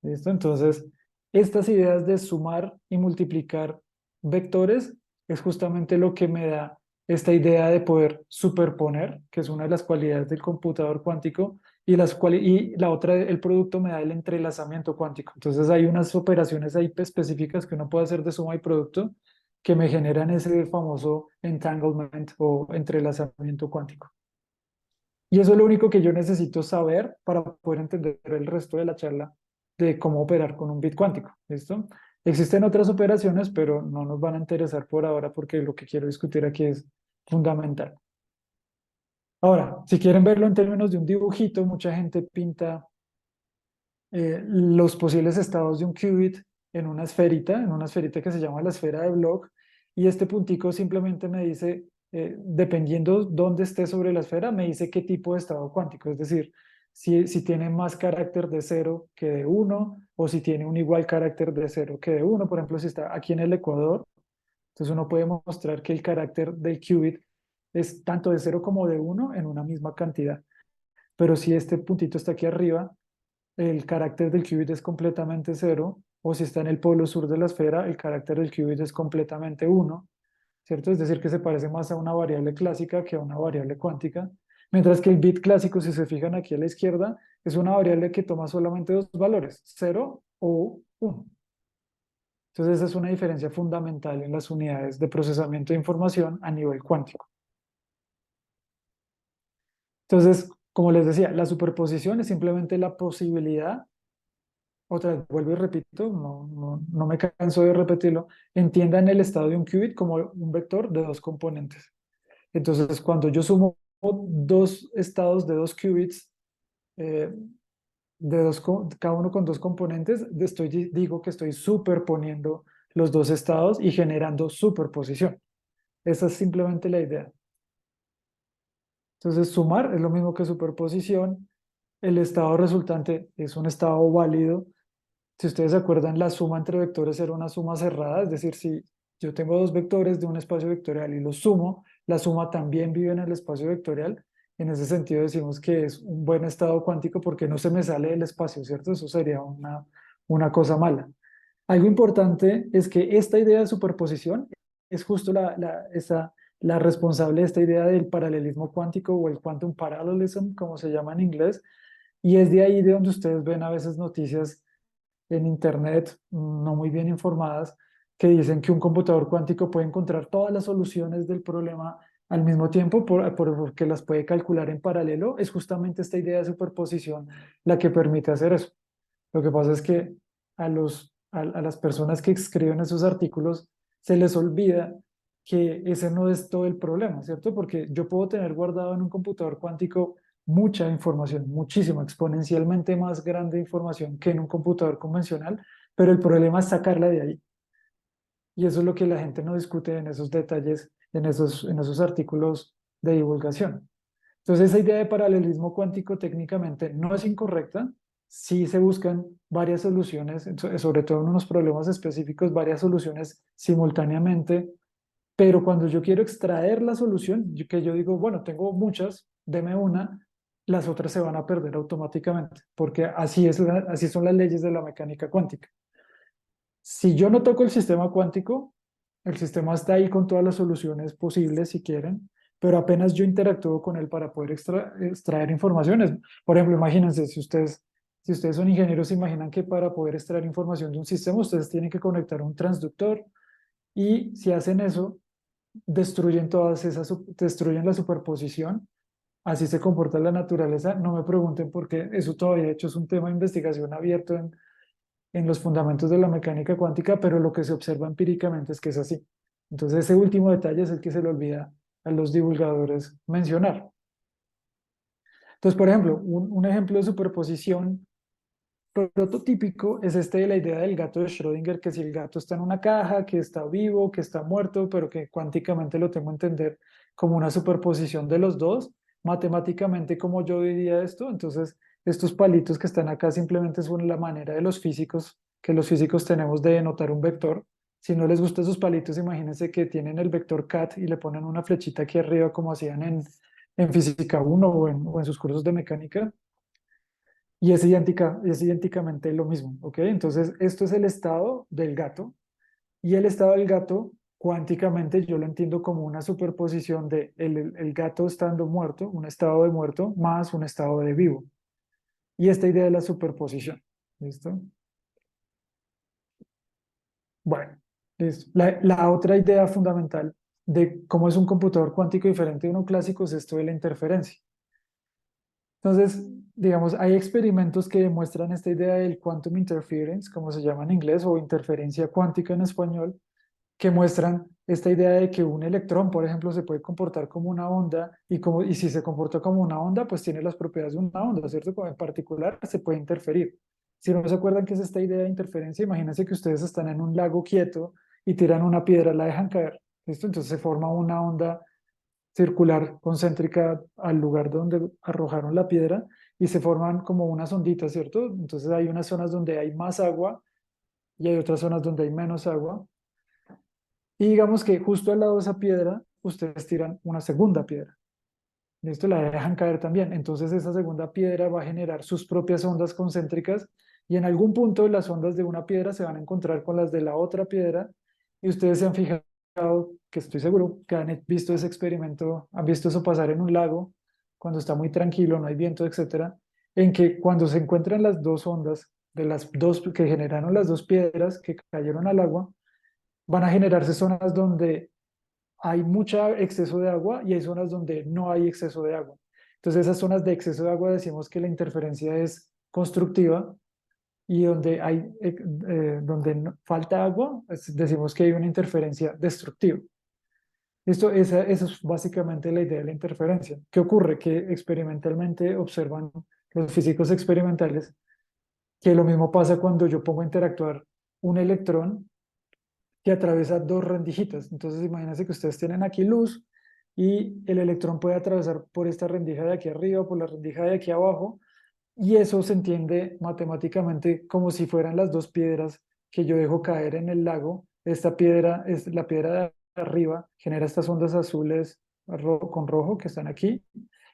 ¿Listo? Entonces, estas ideas de sumar y multiplicar vectores es justamente lo que me da esta idea de poder superponer, que es una de las cualidades del computador cuántico, y la otra, el producto me da el entrelazamiento cuántico. Entonces hay unas operaciones ahí específicas que uno puede hacer de suma y producto que me generan ese famoso entanglement o entrelazamiento cuántico. Y eso es lo único que yo necesito saber para poder entender el resto de la charla de cómo operar con un bit cuántico. ¿Listo? Existen otras operaciones, pero no nos van a interesar por ahora porque lo que quiero discutir aquí es fundamental. Ahora, si quieren verlo en términos de un dibujito, mucha gente pinta los posibles estados de un qubit en una esferita que se llama la esfera de Bloch, y este puntico simplemente me dice, dependiendo dónde esté sobre la esfera, me dice qué tipo de estado cuántico, es decir, si tiene más carácter de 0 que de 1, o si tiene un igual carácter de 0 que de 1, por ejemplo, si está aquí en el ecuador, entonces uno puede mostrar que el carácter del qubit es tanto de 0 como de 1 en una misma cantidad. Pero si este puntito está aquí arriba, el carácter del qubit es completamente 0, o si está en el polo sur de la esfera, el carácter del qubit es completamente 1, ¿cierto? Es decir, que se parece más a una variable clásica que a una variable cuántica, mientras que el bit clásico, si se fijan aquí a la izquierda, es una variable que toma solamente dos valores, 0 o 1. Entonces, esa es una diferencia fundamental en las unidades de procesamiento de información a nivel cuántico. Entonces, como les decía, la superposición es simplemente la posibilidad, otra vez vuelvo y repito, no me canso de repetirlo, entiendan el estado de un qubit como un vector de dos componentes. Entonces, cuando yo sumo dos estados de dos qubits, eh, cada uno con dos componentes, digo que estoy superponiendo los dos estados y generando superposición. Esa es simplemente la idea. Entonces, sumar es lo mismo que superposición. El estado resultante es un estado válido. Si ustedes se acuerdan, la suma entre vectores era una suma cerrada, es decir, si yo tengo dos vectores de un espacio vectorial y los sumo, la suma también vive en el espacio vectorial. En ese sentido decimos que es un buen estado cuántico porque no se me sale del espacio, ¿cierto? Eso sería una cosa mala. Algo importante es que esta idea de superposición es justo la responsable de esta idea del paralelismo cuántico o el quantum parallelism, como se llama en inglés, y es de ahí de donde ustedes ven a veces noticias en internet no muy bien informadas que dicen que un computador cuántico puede encontrar todas las soluciones del problema al mismo tiempo porque las puede calcular en paralelo. Es justamente esta idea de superposición la que permite hacer eso. Lo que pasa es que a las personas que escriben esos artículos se les olvida que ese no es todo el problema, ¿cierto? Porque yo puedo tener guardado en un computador cuántico mucha información, muchísima, exponencialmente más grande información que en un computador convencional, pero el problema es sacarla de ahí. Y eso es lo que la gente no discute en esos detalles, en esos artículos de divulgación. Entonces, esa idea de paralelismo cuántico técnicamente no es incorrecta. Sí se buscan varias soluciones, sobre todo en unos problemas específicos, varias soluciones simultáneamente, pero cuando yo quiero extraer la solución, que yo digo, bueno, tengo muchas, deme una, las otras se van a perder automáticamente, porque así son las leyes de la mecánica cuántica. Si yo no toco el sistema cuántico, el sistema está ahí con todas las soluciones posibles si quieren, pero apenas yo interactúo con él para poder extraer informaciones. Por ejemplo, imagínense, si ustedes son ingenieros, se imaginan que para poder extraer información de un sistema, ustedes tienen que conectar un transductor y si hacen eso, destruyen la superposición. Así se comporta la naturaleza. No me pregunten por qué, eso todavía de hecho es un tema de investigación abierto en los fundamentos de la mecánica cuántica, pero lo que se observa empíricamente es que es así. Entonces, ese último detalle es el que se le olvida a los divulgadores mencionar. Entonces, por ejemplo, un ejemplo de superposición prototípico es este de la idea del gato de Schrödinger, que si el gato está en una caja, que está vivo, que está muerto, pero que cuánticamente lo tengo que entender como una superposición de los dos, matemáticamente como yo diría esto, entonces estos palitos que están acá simplemente son la manera de los físicos, que los físicos tenemos de denotar un vector. Si no les gustan esos palitos, imagínense que tienen el vector cat y le ponen una flechita aquí arriba como hacían en física 1 o en sus cursos de mecánica y es idénticamente lo mismo, ¿ok? Entonces, esto es el estado del gato y el estado del gato cuánticamente yo lo entiendo como una superposición de el gato estando muerto, un estado de muerto, más un estado de vivo. Y esta idea de la superposición. ¿Listo? Bueno, listo. La otra idea fundamental de cómo es un computador cuántico diferente de uno clásico es esto de la interferencia. Entonces, digamos, hay experimentos que demuestran esta idea del quantum interference, como se llama en inglés, o interferencia cuántica en español, que muestran esta idea de que un electrón, por ejemplo, se puede comportar como una onda y si se comporta como una onda, pues tiene las propiedades de una onda, ¿cierto? Como en particular, se puede interferir. Si no se acuerdan qué es esta idea de interferencia, imagínense que ustedes están en un lago quieto y tiran una piedra, la dejan caer, ¿listo? Entonces se forma una onda circular concéntrica al lugar donde arrojaron la piedra y se forman como unas onditas, ¿cierto? Entonces hay unas zonas donde hay más agua y hay otras zonas donde hay menos agua. Y digamos que justo al lado de esa piedra, ustedes tiran una segunda piedra. Listo, la dejan caer también. Entonces esa segunda piedra va a generar sus propias ondas concéntricas y en algún punto las ondas de una piedra se van a encontrar con las de la otra piedra y ustedes se han fijado, que estoy seguro que han visto ese experimento, han visto eso pasar en un lago, cuando está muy tranquilo, no hay viento, etcétera, en que cuando se encuentran las dos ondas de las dos que generaron las dos piedras que cayeron al agua, van a generarse zonas donde hay mucho exceso de agua y hay zonas donde no hay exceso de agua. Entonces, esas zonas de exceso de agua decimos que la interferencia es constructiva y donde falta agua, decimos que hay una interferencia destructiva. Esa es básicamente la idea de la interferencia. ¿Qué ocurre? Que experimentalmente observan los físicos experimentales que lo mismo pasa cuando yo pongo a interactuar un electrón que atraviesa dos rendijitas. Entonces, imagínense que ustedes tienen aquí luz y el electrón puede atravesar por esta rendija de aquí arriba, por la rendija de aquí abajo, y eso se entiende matemáticamente como si fueran las dos piedras que yo dejo caer en el lago. Esta piedra es la piedra de arriba, genera estas ondas azules con rojo que están aquí,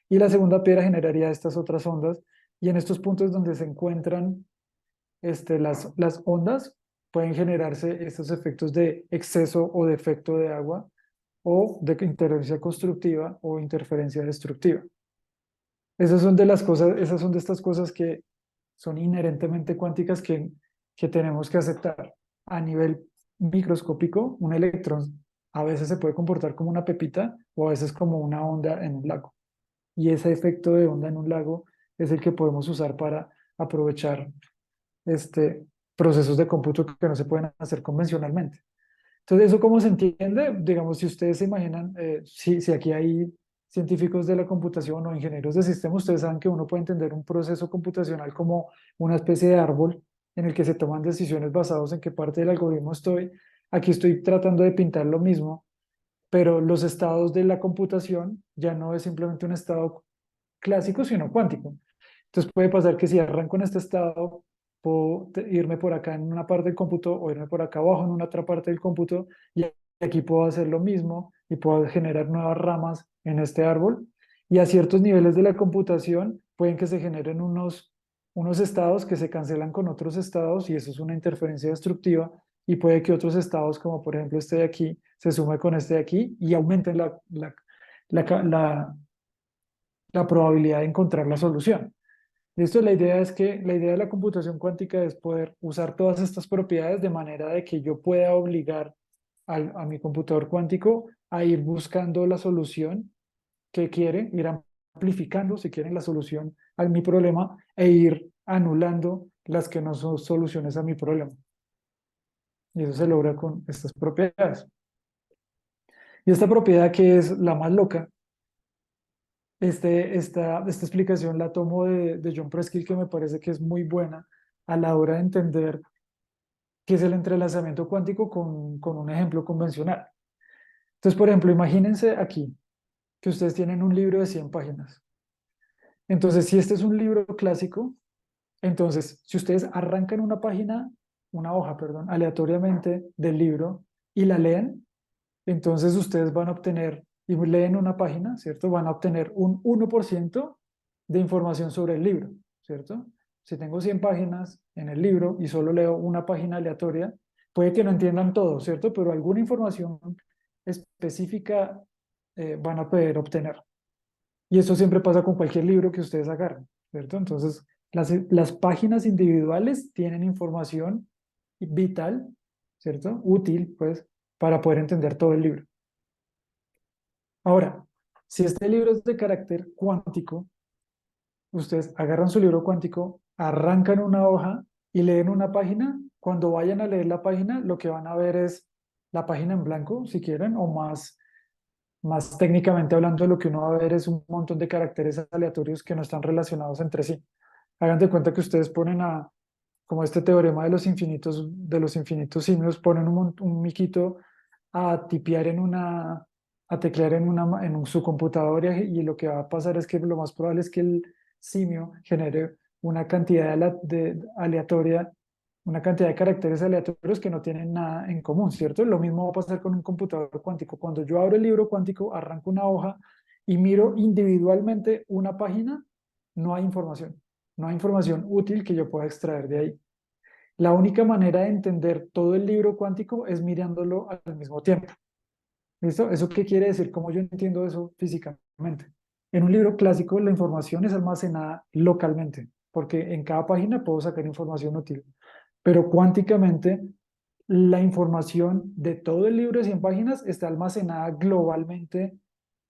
y la segunda piedra generaría estas otras ondas, y en estos puntos donde se encuentran las ondas pueden generarse estos efectos de exceso o defecto de agua o de interferencia constructiva o interferencia destructiva. Esas son de las cosas, esas son de estas cosas que son inherentemente cuánticas que tenemos que aceptar. A nivel microscópico, un electrón a veces se puede comportar como una pepita o a veces como una onda en un lago. Y ese efecto de onda en un lago es el que podemos usar para aprovechar este, procesos de cómputo que no se pueden hacer convencionalmente. Entonces, ¿eso cómo se entiende? Digamos, si ustedes se imaginan, si aquí hay científicos de la computación o ingenieros de sistemas, ustedes saben que uno puede entender un proceso computacional como una especie de árbol en el que se toman decisiones basadas en qué parte del algoritmo estoy. Aquí estoy tratando de pintar lo mismo, pero los estados de la computación ya no es simplemente un estado clásico, sino cuántico. Entonces puede pasar que si arranco en este estado, puedo irme por acá en una parte del cómputo o irme por acá abajo en una otra parte del cómputo y aquí puedo hacer lo mismo y puedo generar nuevas ramas en este árbol. Y a ciertos niveles de la computación pueden que se generen unos estados que se cancelan con otros estados y eso es una interferencia destructiva y puede que otros estados, como por ejemplo este de aquí, se sume con este de aquí y aumenten la la probabilidad de encontrar la solución. Listo, la idea de la computación cuántica es poder usar todas estas propiedades de manera de que yo pueda obligar a mi computador cuántico a ir buscando la solución que quiere, ir amplificando, si quieren, la solución a mi problema e ir anulando las que no son soluciones a mi problema. Y eso se logra con estas propiedades. Y esta propiedad que es la más loca, esta explicación la tomo de John Preskill, que me parece que es muy buena a la hora de entender qué es el entrelazamiento cuántico con un ejemplo convencional. Entonces, por ejemplo, imagínense aquí que ustedes tienen un libro de 100 páginas. Entonces, si este es un libro clásico, entonces, si ustedes arrancan una hoja, perdón, aleatoriamente del libro y la leen, entonces ustedes van a obtener, y leen una página, ¿cierto? Van a obtener un 1% de información sobre el libro, ¿cierto? Si tengo 100 páginas en el libro y solo leo una página aleatoria, puede que no entiendan todo, ¿cierto? Pero alguna información específica van a poder obtener. Y eso siempre pasa con cualquier libro que ustedes agarren, ¿cierto? Entonces, las páginas individuales tienen información vital, ¿cierto? Útil, pues, para poder entender todo el libro. Ahora, si este libro es de carácter cuántico, ustedes agarran su libro cuántico, arrancan una hoja y leen una página. Cuando vayan a leer la página, lo que van a ver es la página en blanco, si quieren, o más técnicamente hablando, lo que uno va a ver es un montón de caracteres aleatorios que no están relacionados entre sí. Hagan de cuenta que ustedes ponen como este teorema de los infinitos simios, ponen un miquito a tipear a teclear su computador y lo que va a pasar es que lo más probable es que el simio genere una cantidad aleatoria, una cantidad de caracteres aleatorios que no tienen nada en común, ¿cierto? Lo mismo va a pasar con un computador cuántico. Cuando yo abro el libro cuántico, arranco una hoja y miro individualmente una página, no hay información. No hay información útil que yo pueda extraer de ahí. La única manera de entender todo el libro cuántico es mirándolo al mismo tiempo. ¿Listo? ¿Eso qué quiere decir? ¿Cómo yo entiendo eso físicamente? En un libro clásico la información es almacenada localmente, porque en cada página puedo sacar información útil. Pero cuánticamente la información de todo el libro de 100 páginas está almacenada globalmente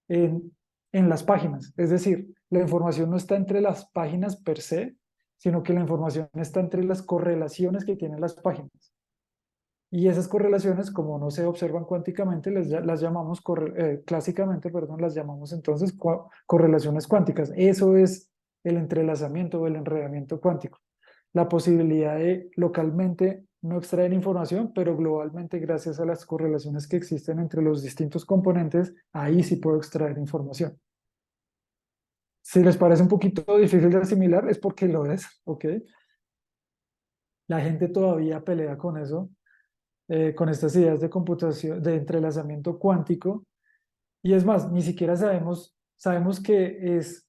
en, en las páginas. Es decir, la información no está entre las páginas per se, sino que la información está entre las correlaciones que tienen las páginas. Y esas correlaciones, como no se observan cuánticamente, las llamamos, clásicamente, perdón, las llamamos entonces correlaciones cuánticas. Eso es el entrelazamiento o el enredamiento cuántico. La posibilidad de localmente no extraer información, pero globalmente, gracias a las correlaciones que existen entre los distintos componentes, ahí sí puedo extraer información. Si les parece un poquito difícil de asimilar, es porque lo es, ¿ok? La gente todavía pelea con eso, con estas ideas de computación, de entrelazamiento cuántico, y es más, ni siquiera sabemos que es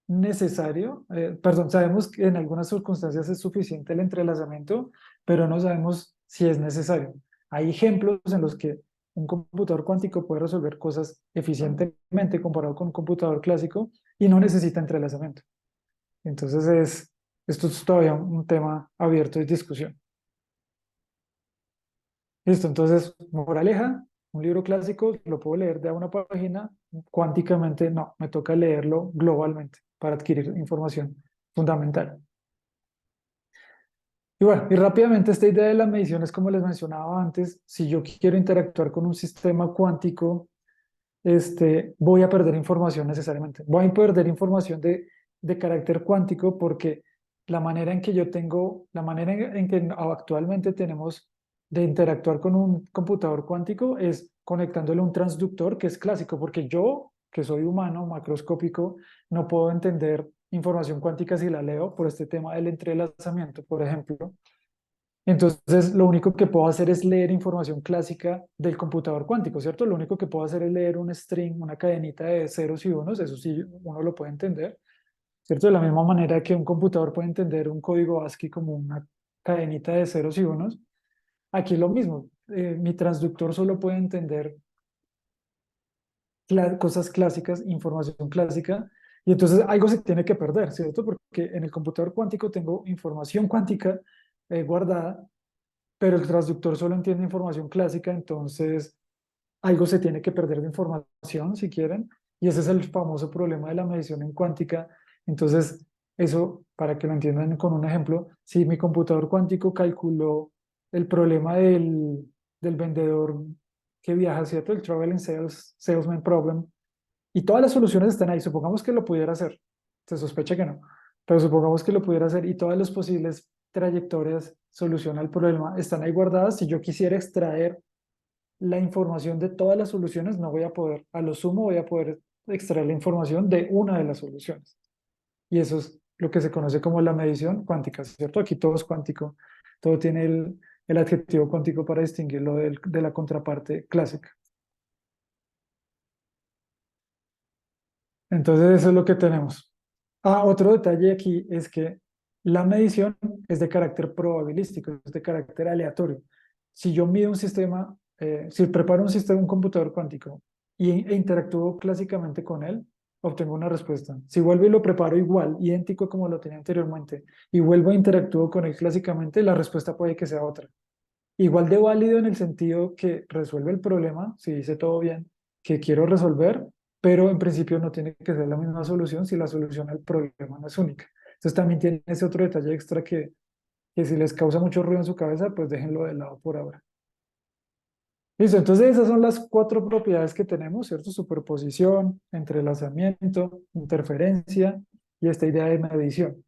necesario, perdón, sabemos que en algunas circunstancias es suficiente el entrelazamiento, pero no sabemos si es necesario. Hay ejemplos en los que un computador cuántico puede resolver cosas eficientemente comparado con un computador clásico y no necesita entrelazamiento. Entonces esto es todavía un tema abierto de discusión. Listo, entonces, moraleja, un libro clásico lo puedo leer de a una página, cuánticamente no, me toca leerlo globalmente para adquirir información fundamental. Y bueno, y rápidamente esta idea de las mediciones, como les mencionaba antes, si yo quiero interactuar con un sistema cuántico, voy a perder información necesariamente. Voy a perder información de carácter cuántico porque la manera en que la manera en que actualmente tenemos de interactuar con un computador cuántico es conectándole un transductor que es clásico, porque yo, que soy humano, macroscópico, no puedo entender información cuántica si la leo por este tema del entrelazamiento, por ejemplo. Entonces, lo único que puedo hacer es leer información clásica del computador cuántico, ¿cierto? Lo único que puedo hacer es leer un string, una cadenita de ceros y unos, eso sí, uno lo puede entender, ¿cierto? De la misma manera que un computador puede entender un código ASCII como una cadenita de ceros y unos, aquí es lo mismo. Mi transductor solo puede entender cosas clásicas, información clásica, y entonces algo se tiene que perder, ¿cierto? Porque en el computador cuántico tengo información cuántica guardada, pero el transductor solo entiende información clásica, entonces algo se tiene que perder de información, si quieren, y ese es el famoso problema de la medición en cuántica. Entonces, eso, para que lo entiendan con un ejemplo, si mi computador cuántico calculó el problema del vendedor que viaja, ¿cierto? El Traveling Salesman Problem, y todas las soluciones están ahí, supongamos que lo pudiera hacer, se sospecha que no, pero supongamos que lo pudiera hacer y todas las posibles trayectorias, solución al problema están ahí guardadas. Si yo quisiera extraer la información de todas las soluciones, no voy a poder, a lo sumo voy a poder extraer la información de una de las soluciones. Y eso es lo que se conoce como la medición cuántica, ¿cierto? Aquí todo es cuántico, todo tiene el adjetivo cuántico para distinguirlo de la contraparte clásica. Entonces eso es lo que tenemos. Otro detalle aquí es que la medición es de carácter probabilístico, es de carácter aleatorio. si yo mido un sistema, si preparo un sistema, un computador cuántico e interactúo clásicamente con él, obtengo una respuesta. Si vuelvo y lo preparo igual, idéntico como lo tenía anteriormente, y vuelvo a interactúo con él clásicamente, la respuesta puede que sea otra. Igual de válido en el sentido que resuelve el problema, si dice todo bien, que quiero resolver, pero en principio no tiene que ser la misma solución si la solución al problema no es única. Entonces también tiene ese otro detalle extra que si les causa mucho ruido en su cabeza, pues déjenlo de lado por ahora. Listo, entonces esas son las cuatro propiedades que tenemos, ¿cierto? Superposición, entrelazamiento, interferencia y esta idea de medición.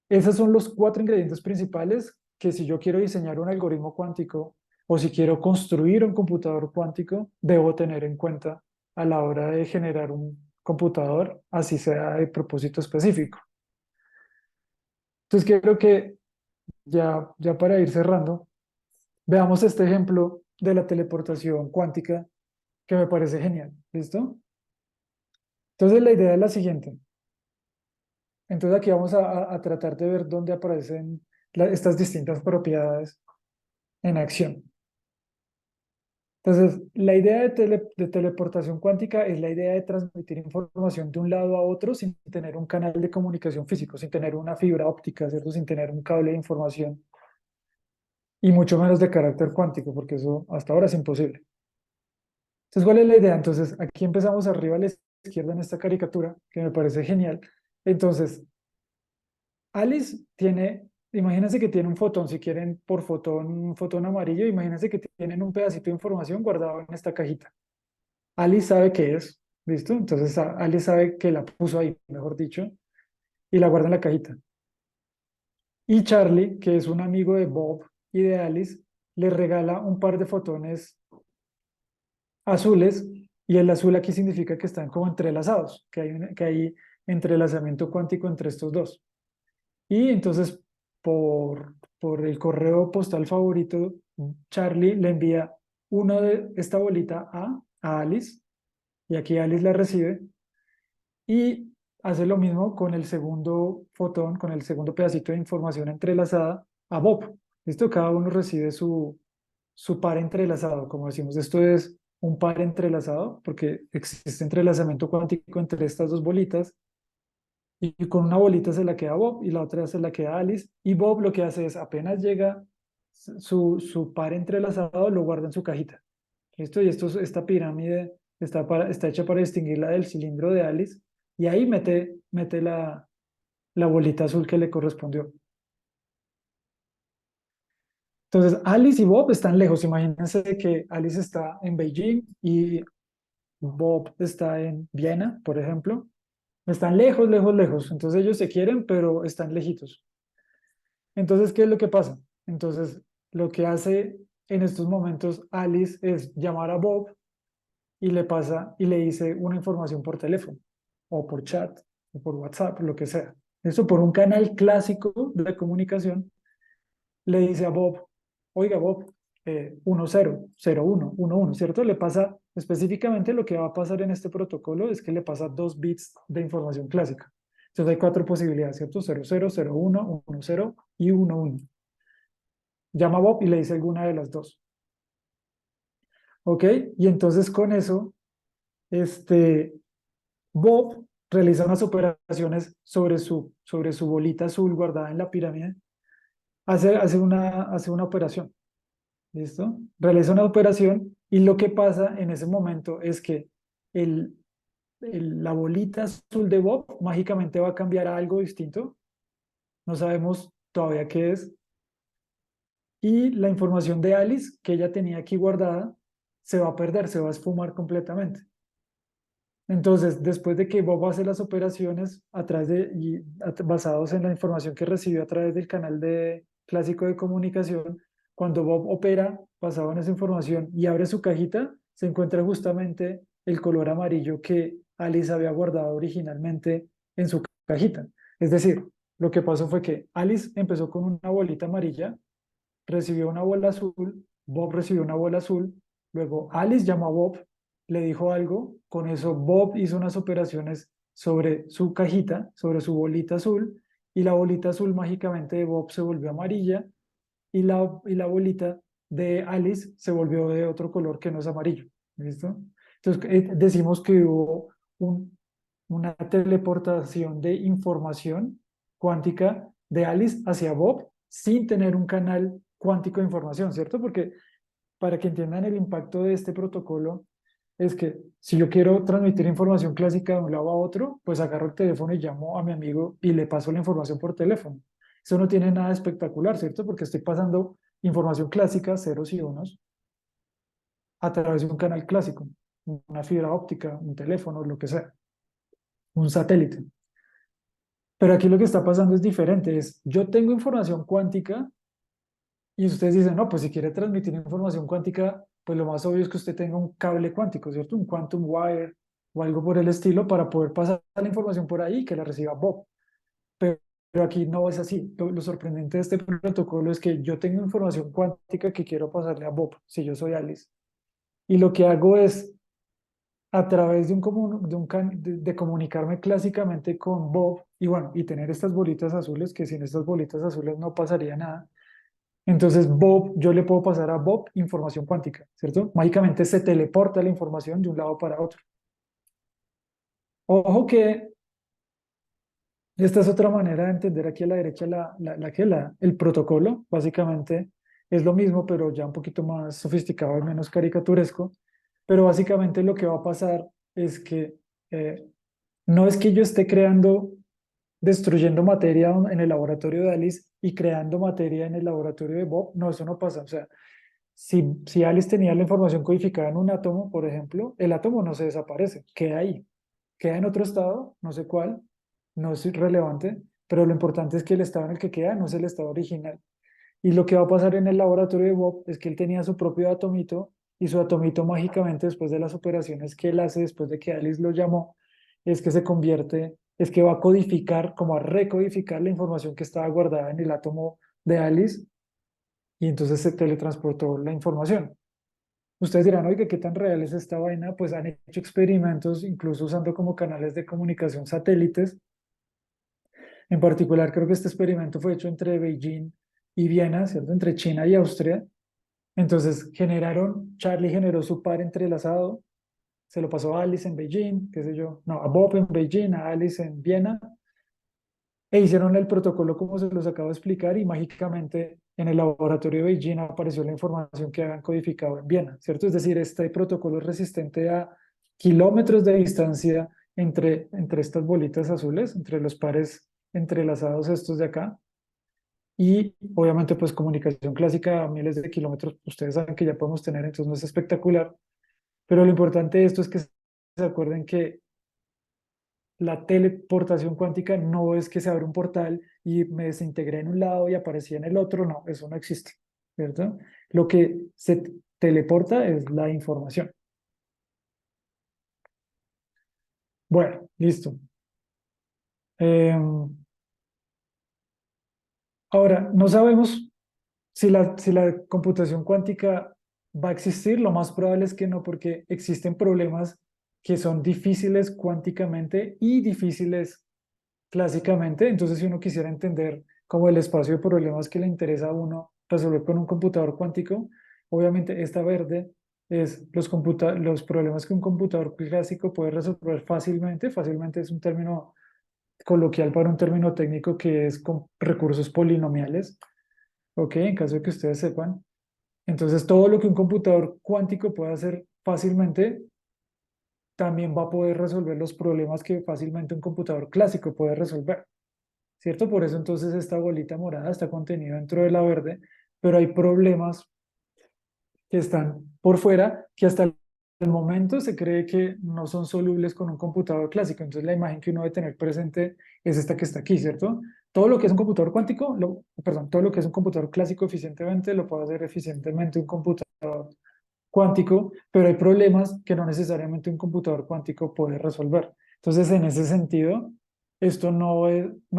Esos son los cuatro ingredientes principales que si yo quiero diseñar un algoritmo cuántico o si quiero construir un computador cuántico, debo tener en cuenta a la hora de generar un computador, así sea de propósito específico. Entonces quiero que ya para ir cerrando, veamos este ejemplo de la teleportación cuántica que me parece genial. ¿Listo? Entonces la idea es la siguiente. Entonces aquí vamos a tratar de ver dónde aparecen estas distintas propiedades en acción. Entonces, la idea de teleportación cuántica es la idea de transmitir información de un lado a otro sin tener un canal de comunicación físico, sin tener una fibra óptica, ¿cierto? Sin tener un cable de información y mucho menos de carácter cuántico, porque eso hasta ahora es imposible. Entonces, ¿cuál es la idea? Entonces, aquí empezamos arriba a la izquierda en esta caricatura, que me parece genial. Entonces, Alice tiene, imagínense que tiene un fotón, si quieren por fotón, un fotón amarillo, imagínense que tienen un pedacito de información guardado en esta cajita. Alice sabe qué es, ¿listo? Entonces Alice sabe que la puso ahí, mejor dicho, y la guarda en la cajita. Y Charlie, que es un amigo de Bob y de Alice, le regala un par de fotones azules, y el azul aquí significa que están como entrelazados, que hay entrelazamiento cuántico entre estos dos. Y entonces, por el correo postal favorito, Charlie le envía una de esta bolita a Alice, y aquí Alice la recibe, y hace lo mismo con el segundo fotón, con el segundo pedacito de información entrelazada a Bob. ¿Listo? Cada uno recibe su par entrelazado, como decimos. Esto es un par entrelazado porque existe entrelazamiento cuántico entre estas dos bolitas y con una bolita se la queda Bob y la otra se la queda Alice, y Bob lo que hace es apenas llega su par entrelazado lo guarda en su cajita. ¿Listo? Y esta pirámide está hecha para distinguirla del cilindro de Alice, y ahí mete la bolita azul que le correspondió. Entonces, Alice y Bob están lejos. Imagínense que Alice está en Beijing y Bob está en Viena, por ejemplo. Están lejos, lejos, lejos. Entonces ellos se quieren, pero están lejitos. Entonces, ¿qué es lo que pasa? Entonces, lo que hace en estos momentos Alice es llamar a Bob y le pasa y le dice una información por teléfono o por chat o por WhatsApp, lo que sea. Eso por un canal clásico de comunicación le dice a Bob, oiga Bob, 10, 01, 11, ¿cierto? Le pasa específicamente lo que va a pasar en este protocolo es que le pasa 2 bits de información clásica. Entonces hay 4 posibilidades, ¿cierto? 00, 01, 10 y 11. Llama a Bob y le dice alguna de las dos. ¿Ok? Y entonces con eso, Bob realiza unas operaciones sobre su bolita azul guardada en la pirámide. Hace una operación. ¿Listo? Realiza una operación y lo que pasa en ese momento es que el, la bolita azul de Bob mágicamente va a cambiar a algo distinto. No sabemos todavía qué es. Y la información de Alice que ella tenía aquí guardada se va a perder, se va a esfumar completamente. Entonces, después de que Bob hace las operaciones basados en la información que recibió a través del canal clásico de comunicación, cuando Bob opera basado en esa información y abre su cajita, se encuentra justamente el color amarillo que Alice había guardado originalmente en su cajita. Es decir, lo que pasó fue que Alice empezó con una bolita amarilla, recibió una bola azul, Bob recibió una bola azul, luego Alice llamó a Bob, le dijo algo, con eso Bob hizo unas operaciones sobre su cajita, sobre su bolita azul, y la bolita azul mágicamente de Bob se volvió amarilla, y la bolita de Alice se volvió de otro color que no es amarillo. ¿Listo? Entonces, decimos que hubo una teleportación de información cuántica de Alice hacia Bob sin tener un canal cuántico de información, ¿cierto? Porque para que entiendan el impacto de este protocolo, es que si yo quiero transmitir información clásica de un lado a otro, pues agarro el teléfono y llamo a mi amigo y le paso la información por teléfono. Eso no tiene nada espectacular, ¿cierto? Porque estoy pasando información clásica, ceros y unos, a través de un canal clásico, una fibra óptica, un teléfono, lo que sea, un satélite. Pero aquí lo que está pasando es diferente, es yo tengo información cuántica y ustedes dicen, no, pues si quiere transmitir información cuántica, pues lo más obvio es que usted tenga un cable cuántico, ¿cierto? Un quantum wire o algo por el estilo para poder pasar la información por ahí y que la reciba Bob. Pero, pero aquí no es así. Lo sorprendente de este protocolo es que yo tengo información cuántica que quiero pasarle a Bob, si yo soy Alice. Y lo que hago es, a través de comunicarme clásicamente con Bob, y bueno, y tener estas bolitas azules, que sin estas bolitas azules no pasaría nada. Entonces, Bob, yo le puedo pasar a Bob información cuántica, ¿cierto? Mágicamente se teleporta la información de un lado para otro. Ojo que esta es otra manera de entender aquí a la derecha el protocolo. Básicamente es lo mismo, pero ya un poquito más sofisticado y menos caricaturesco. Pero básicamente lo que va a pasar es que no es que yo esté destruyendo materia en el laboratorio de Alice y creando materia en el laboratorio de Bob. No, eso no pasa. O sea, si Alice tenía la información codificada en un átomo, por ejemplo, el átomo no se desaparece, queda ahí, queda en otro estado, no sé cuál, no es relevante, pero lo importante es que el estado en el que queda no es el estado original. Y lo que va a pasar en el laboratorio de Bob es que él tenía su propio atomito y su atomito mágicamente después de las operaciones que él hace, después de que Alice lo llamó, es que se convierte, es que va a codificar, como a recodificar la información que estaba guardada en el átomo de Alice y entonces se teletransportó la información. Ustedes dirán, oiga, ¿qué tan real es esta vaina? Pues han hecho experimentos, incluso usando como canales de comunicación satélites. En particular, creo que este experimento fue hecho entre Beijing y Viena, ¿cierto? Entre China y Austria. Entonces Charlie generó su par entrelazado, se lo pasó a Alice en Beijing, qué sé yo, no, a Bob en Beijing, a Alice en Viena, e hicieron el protocolo como se los acabo de explicar y mágicamente en el laboratorio de Beijing apareció la información que habían codificado en Viena, ¿cierto? Es decir, este protocolo es resistente a kilómetros de distancia entre estas bolitas azules, entre los pares entrelazados estos de acá, y obviamente pues comunicación clásica a miles de kilómetros, ustedes saben que ya podemos tener, entonces no es espectacular, pero lo importante de esto es que se acuerden que la teleportación cuántica no es que se abre un portal y me desintegré en un lado y aparecí en el otro, no, eso no existe, ¿cierto? Lo que se teleporta es la información. Bueno, listo. Ahora, no sabemos si la computación cuántica va a existir, lo más probable es que no, porque existen problemas que son difíciles cuánticamente y difíciles clásicamente. Entonces, si uno quisiera entender como el espacio de problemas que le interesa a uno resolver con un computador cuántico, obviamente esta verde es los problemas que un computador clásico puede resolver fácilmente. Fácilmente es un término coloquial para un término técnico que es con recursos polinomiales, ¿ok? En caso de que ustedes sepan. Entonces, todo lo que un computador cuántico puede hacer fácilmente, también va a poder resolver los problemas que fácilmente un computador clásico puede resolver. ¿Cierto? Por eso entonces esta bolita morada está contenida dentro de la verde, pero hay problemas que están por fuera que hasta el momento se cree que no son solubles con un computador clásico. Entonces la imagen que uno debe tener presente es esta que está aquí, ¿cierto? Todo lo que es un computador cuántico, perdón, todo lo que es un computador clásico eficientemente lo puede hacer eficientemente un computador cuántico, pero hay problemas que no necesariamente un computador cuántico puede resolver. Entonces, en ese sentido, esto no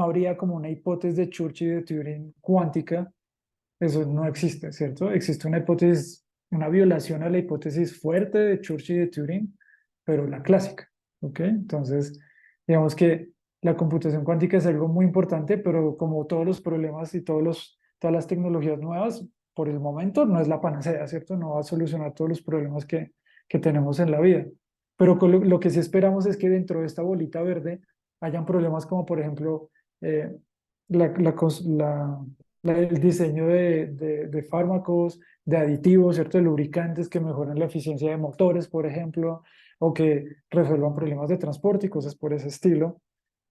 habría como una hipótesis de Church y de Turing cuántica, eso no existe, ¿cierto? Existe una hipótesis, una violación a la hipótesis fuerte de Church y de Turing, pero la clásica, ¿ok? Entonces, digamos que la computación cuántica es algo muy importante, pero como todos los problemas y todas las tecnologías nuevas, por el momento no es la panacea, ¿cierto? No va a solucionar todos los problemas que tenemos en la vida. Pero lo que sí esperamos es que dentro de esta bolita verde hayan problemas como, por ejemplo, eh, la, la cos- el diseño de fármacos, de aditivos, ¿cierto? De lubricantes que mejoran la eficiencia de motores, por ejemplo, o que resuelvan problemas de transporte y cosas por ese estilo,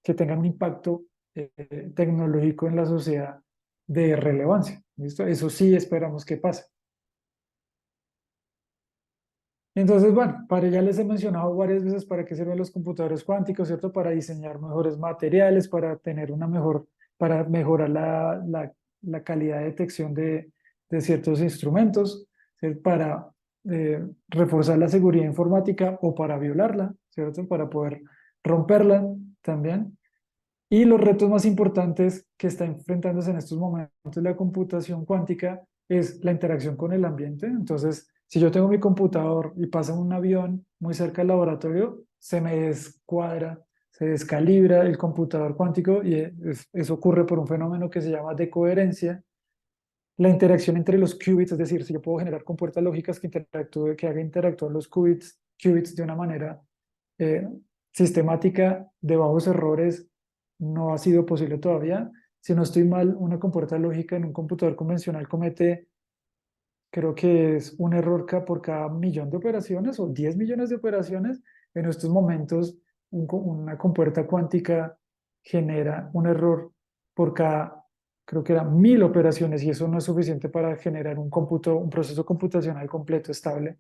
que tengan un impacto tecnológico en la sociedad de relevancia. ¿Listo? Eso sí esperamos que pase. Entonces, bueno, ya les he mencionado varias veces para qué sirven los computadores cuánticos, ¿cierto? Para diseñar mejores materiales, para tener para mejorar la calidad de detección de ciertos instrumentos, ¿cierto? Para reforzar la seguridad informática o para violarla, ¿cierto? Para poder romperla también. Y los retos más importantes que está enfrentándose en estos momentos la computación cuántica es la interacción con el ambiente. Entonces, si yo tengo mi computador y pasa un avión muy cerca del laboratorio, se me descuadra, se descalibra el computador cuántico y eso ocurre por un fenómeno que se llama decoherencia. La interacción entre los qubits, es decir, si yo puedo generar compuertas lógicas que haga interactuar los qubits de una manera eh, sistemática, de bajos errores, no ha sido posible todavía. Si no estoy mal, una compuerta lógica en un computador convencional comete, creo que es un error por cada millón de operaciones o 10 millones de operaciones. En estos momentos, una compuerta cuántica genera un error por cada, creo que eran 1000 operaciones, y eso no es suficiente para generar un proceso computacional completo estable.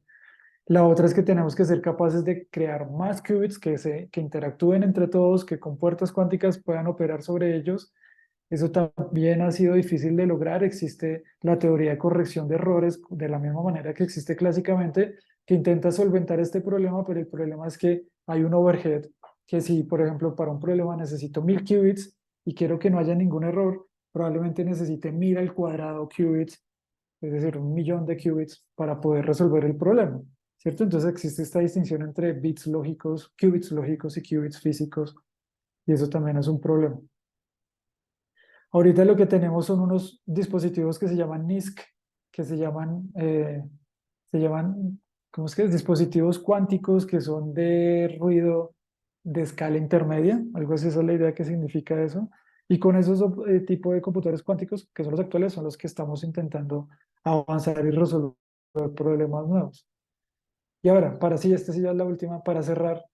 La otra es que tenemos que ser capaces de crear más qubits que interactúen entre todos, que con puertas cuánticas puedan operar sobre ellos. Eso también ha sido difícil de lograr. Existe la teoría de corrección de errores de la misma manera que existe clásicamente, que intenta solventar este problema, pero el problema es que hay un overhead, que si, por ejemplo, para un problema necesito 1000 qubits y quiero que no haya ningún error, probablemente necesite 1000 al cuadrado qubits, es decir, 1 millón de qubits para poder resolver el problema, ¿cierto? Entonces existe esta distinción entre bits lógicos, qubits lógicos y qubits físicos, y eso también es un problema. Ahorita lo que tenemos son unos dispositivos que se llaman NISQ, que se llaman, ¿cómo es que es? Dispositivos cuánticos que son de ruido de escala intermedia, algo así, esa es la idea que significa eso. Y con esos tipo de computadores cuánticos, que son los actuales, son los que estamos intentando avanzar y resolver problemas nuevos. Y ahora, esta sí ya es la última, para cerrar,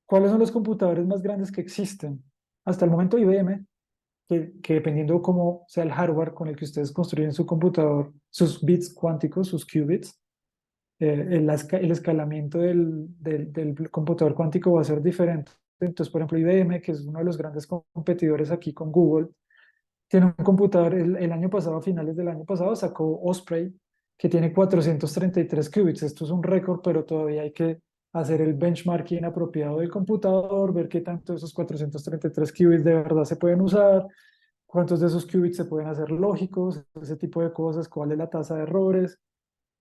¿cuáles son los computadores más grandes que existen? Hasta el momento IBM, que dependiendo cómo sea el hardware con el que ustedes construyen su computador, sus bits cuánticos, sus qubits, el escalamiento del computador cuántico va a ser diferente. Entonces, por ejemplo, IBM, que es uno de los grandes competidores aquí con Google, tiene un computador, el año pasado, a finales del año pasado, sacó Osprey, que tiene 433 qubits. Esto es un récord, pero todavía hay que hacer el benchmarking apropiado del computador, ver qué tanto esos 433 qubits de verdad se pueden usar, cuántos de esos qubits se pueden hacer lógicos, ese tipo de cosas, cuál es la tasa de errores,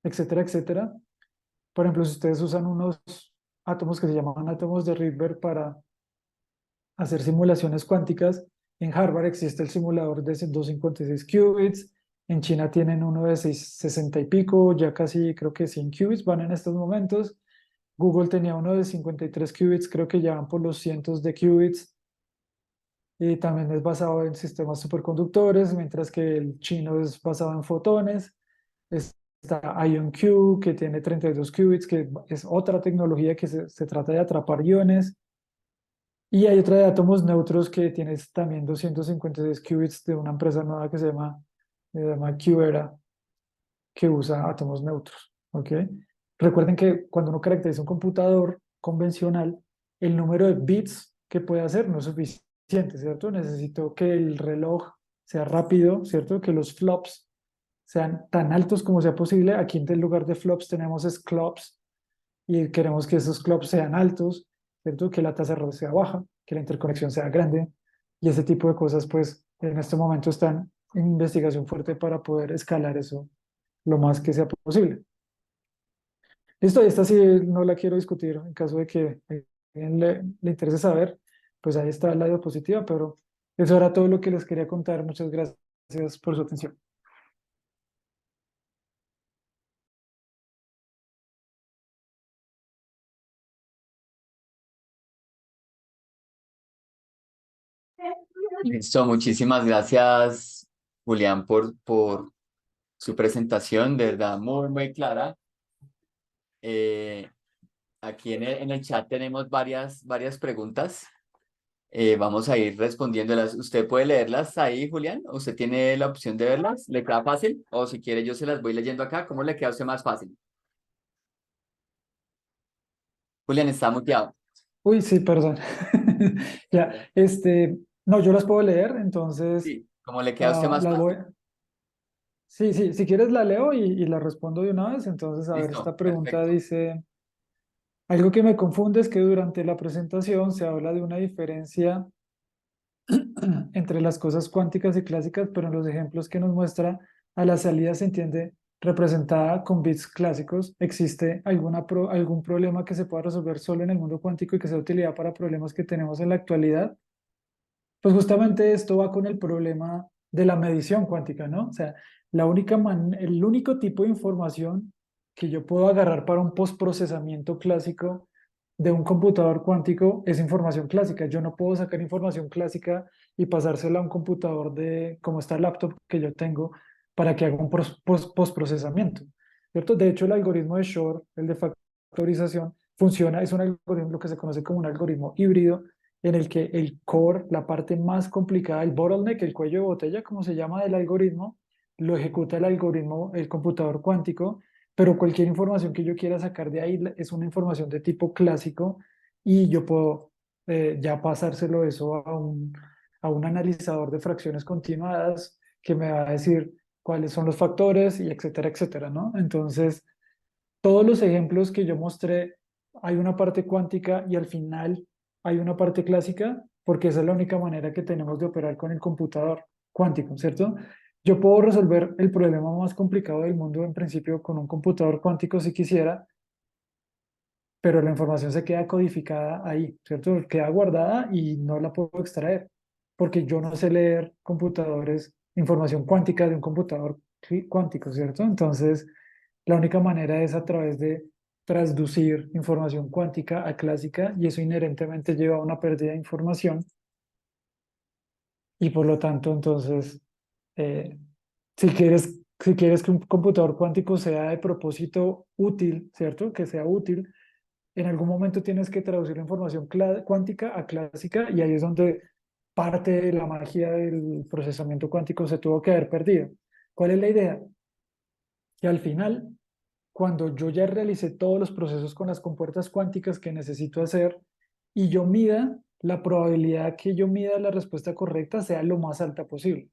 etcétera, etcétera. Por ejemplo, si ustedes usan unos átomos que se llaman átomos de Rydberg para hacer simulaciones cuánticas, en Harvard existe el simulador de 256 qubits, en China tienen uno de 60 y pico, ya casi creo que 100 qubits van en estos momentos. Google tenía uno de 53 qubits, creo que ya van por los cientos de qubits, y también es basado en sistemas superconductores, mientras que el chino es basado en fotones. Está IonQ, que tiene 32 qubits, que es otra tecnología que se trata de atrapar iones. Y hay otra de átomos neutros que tiene también 256 qubits de una empresa nueva que se llama QEra, que usa átomos neutros. ¿Ok? Recuerden que cuando uno caracteriza un computador convencional, el número de bits que puede hacer no es suficiente, ¿cierto? Necesito que el reloj sea rápido, ¿cierto? Que los flops sean tan altos como sea posible. Aquí en lugar de flops tenemos es clops, y queremos que esos clocks sean altos, ¿cierto? Que la tasa de error sea baja, que la interconexión sea grande, y ese tipo de cosas, pues, en este momento están en investigación fuerte para poder escalar eso lo más que sea posible. Listo, esta sí no la quiero discutir en caso de que a alguien le interese saber, pues ahí está la diapositiva, pero eso era todo lo que les quería contar. Muchas gracias por su atención. Listo, muchísimas gracias, Julián, por su presentación, de verdad, muy, muy clara. Eh, Aquí en el chat tenemos varias preguntas. Vamos a ir respondiéndolas. ¿Usted puede leerlas ahí, Julián? ¿Usted tiene la opción de verlas? ¿Le queda fácil? O si quiere, yo se las voy leyendo acá. ¿Cómo le queda a usted más fácil? Julián está muteado. Uy, sí, perdón. Ya, no, yo las puedo leer, entonces Sí, ¿cómo le queda a usted más las voy. fácil? Sí, sí, si quieres la leo y la respondo de una vez. Entonces, a ver, esta Listo, pregunta perfecto. dice, algo que me confunde es que durante la presentación se habla de una diferencia entre las cosas cuánticas y clásicas, pero en los ejemplos que nos muestra, a la salida se entiende representada con bits clásicos. ¿Existe algún problema que se pueda resolver solo en el mundo cuántico y que sea de utilidad para problemas que tenemos en la actualidad? Pues justamente esto va con el problema de la medición cuántica, ¿no? O sea, el único tipo de información que yo puedo agarrar para un postprocesamiento clásico de un computador cuántico es información clásica. Yo no puedo sacar información clásica y pasársela a un computador como esta laptop que yo tengo para que haga un postprocesamiento, ¿cierto? De hecho, el algoritmo de Shor, el de factorización, funciona, es un algoritmo, lo que se conoce como un algoritmo híbrido, en el que el core, la parte más complicada, el bottleneck, el cuello de botella, como se llama del algoritmo, lo ejecuta el algoritmo, el computador cuántico, pero cualquier información que yo quiera sacar de ahí es una información de tipo clásico y yo puedo ya pasárselo eso a un analizador de fracciones continuadas que me va a decir cuáles son los factores y etcétera, etcétera, ¿no? Entonces, todos los ejemplos que yo mostré, hay una parte cuántica y al final hay una parte clásica, porque esa es la única manera que tenemos de operar con el computador cuántico, ¿cierto? Yo puedo resolver el problema más complicado del mundo en principio con un computador cuántico si quisiera, pero la información se queda codificada ahí, ¿cierto? Queda guardada y no la puedo extraer, porque yo no sé leer computadores, información cuántica de un computador cuántico, ¿cierto? Entonces, la única manera es a través de transducir información cuántica a clásica y eso inherentemente lleva a una pérdida de información y por lo tanto, entonces, eh, si quieres que un computador cuántico sea de propósito útil, ¿cierto? Que sea útil, en algún momento tienes que traducir la información cuántica a clásica y ahí es donde parte de la magia del procesamiento cuántico se tuvo que haber perdido. ¿Cuál es la idea? Que al final, cuando yo ya realicé todos los procesos con las compuertas cuánticas que necesito hacer y yo mida, la probabilidad que yo mida la respuesta correcta sea lo más alta posible.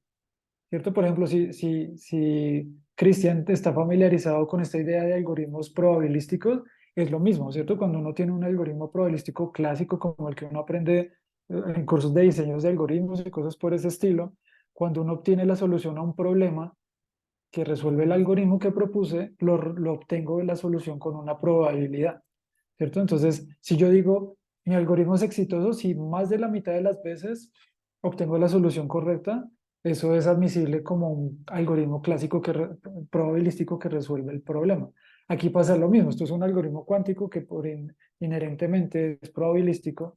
¿Cierto? Por ejemplo, si Cristian está familiarizado con esta idea de algoritmos probabilísticos, es lo mismo, ¿cierto? Cuando uno tiene un algoritmo probabilístico clásico como el que uno aprende en cursos de diseños de algoritmos y cosas por ese estilo, cuando uno obtiene la solución a un problema que resuelve el algoritmo que propuse, lo obtengo de la solución con una probabilidad, ¿cierto? Entonces, si yo digo, mi algoritmo es exitoso, si más de la mitad de las veces obtengo la solución correcta, eso es admisible como un algoritmo clásico probabilístico que resuelve el problema. Aquí pasa lo mismo, esto es un algoritmo cuántico que inherentemente es probabilístico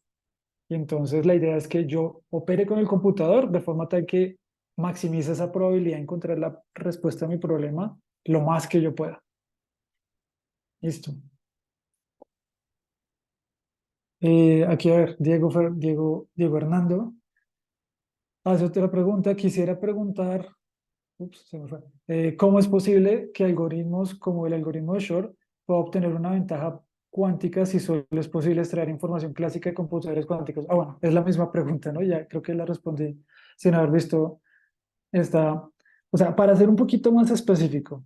y entonces la idea es que yo opere con el computador de forma tal que maximice esa probabilidad de encontrar la respuesta a mi problema lo más que yo pueda. Listo. Aquí a ver, Diego Hernando hace otra pregunta. Quisiera preguntar, ups, se me fue. ¿Cómo es posible que algoritmos como el algoritmo de Shor pueda obtener una ventaja cuántica si solo es posible extraer información clásica de computadores cuánticos? Ah, bueno, es la misma pregunta, ¿no? Ya creo que la respondí sin haber visto esta. O sea, para ser un poquito más específico,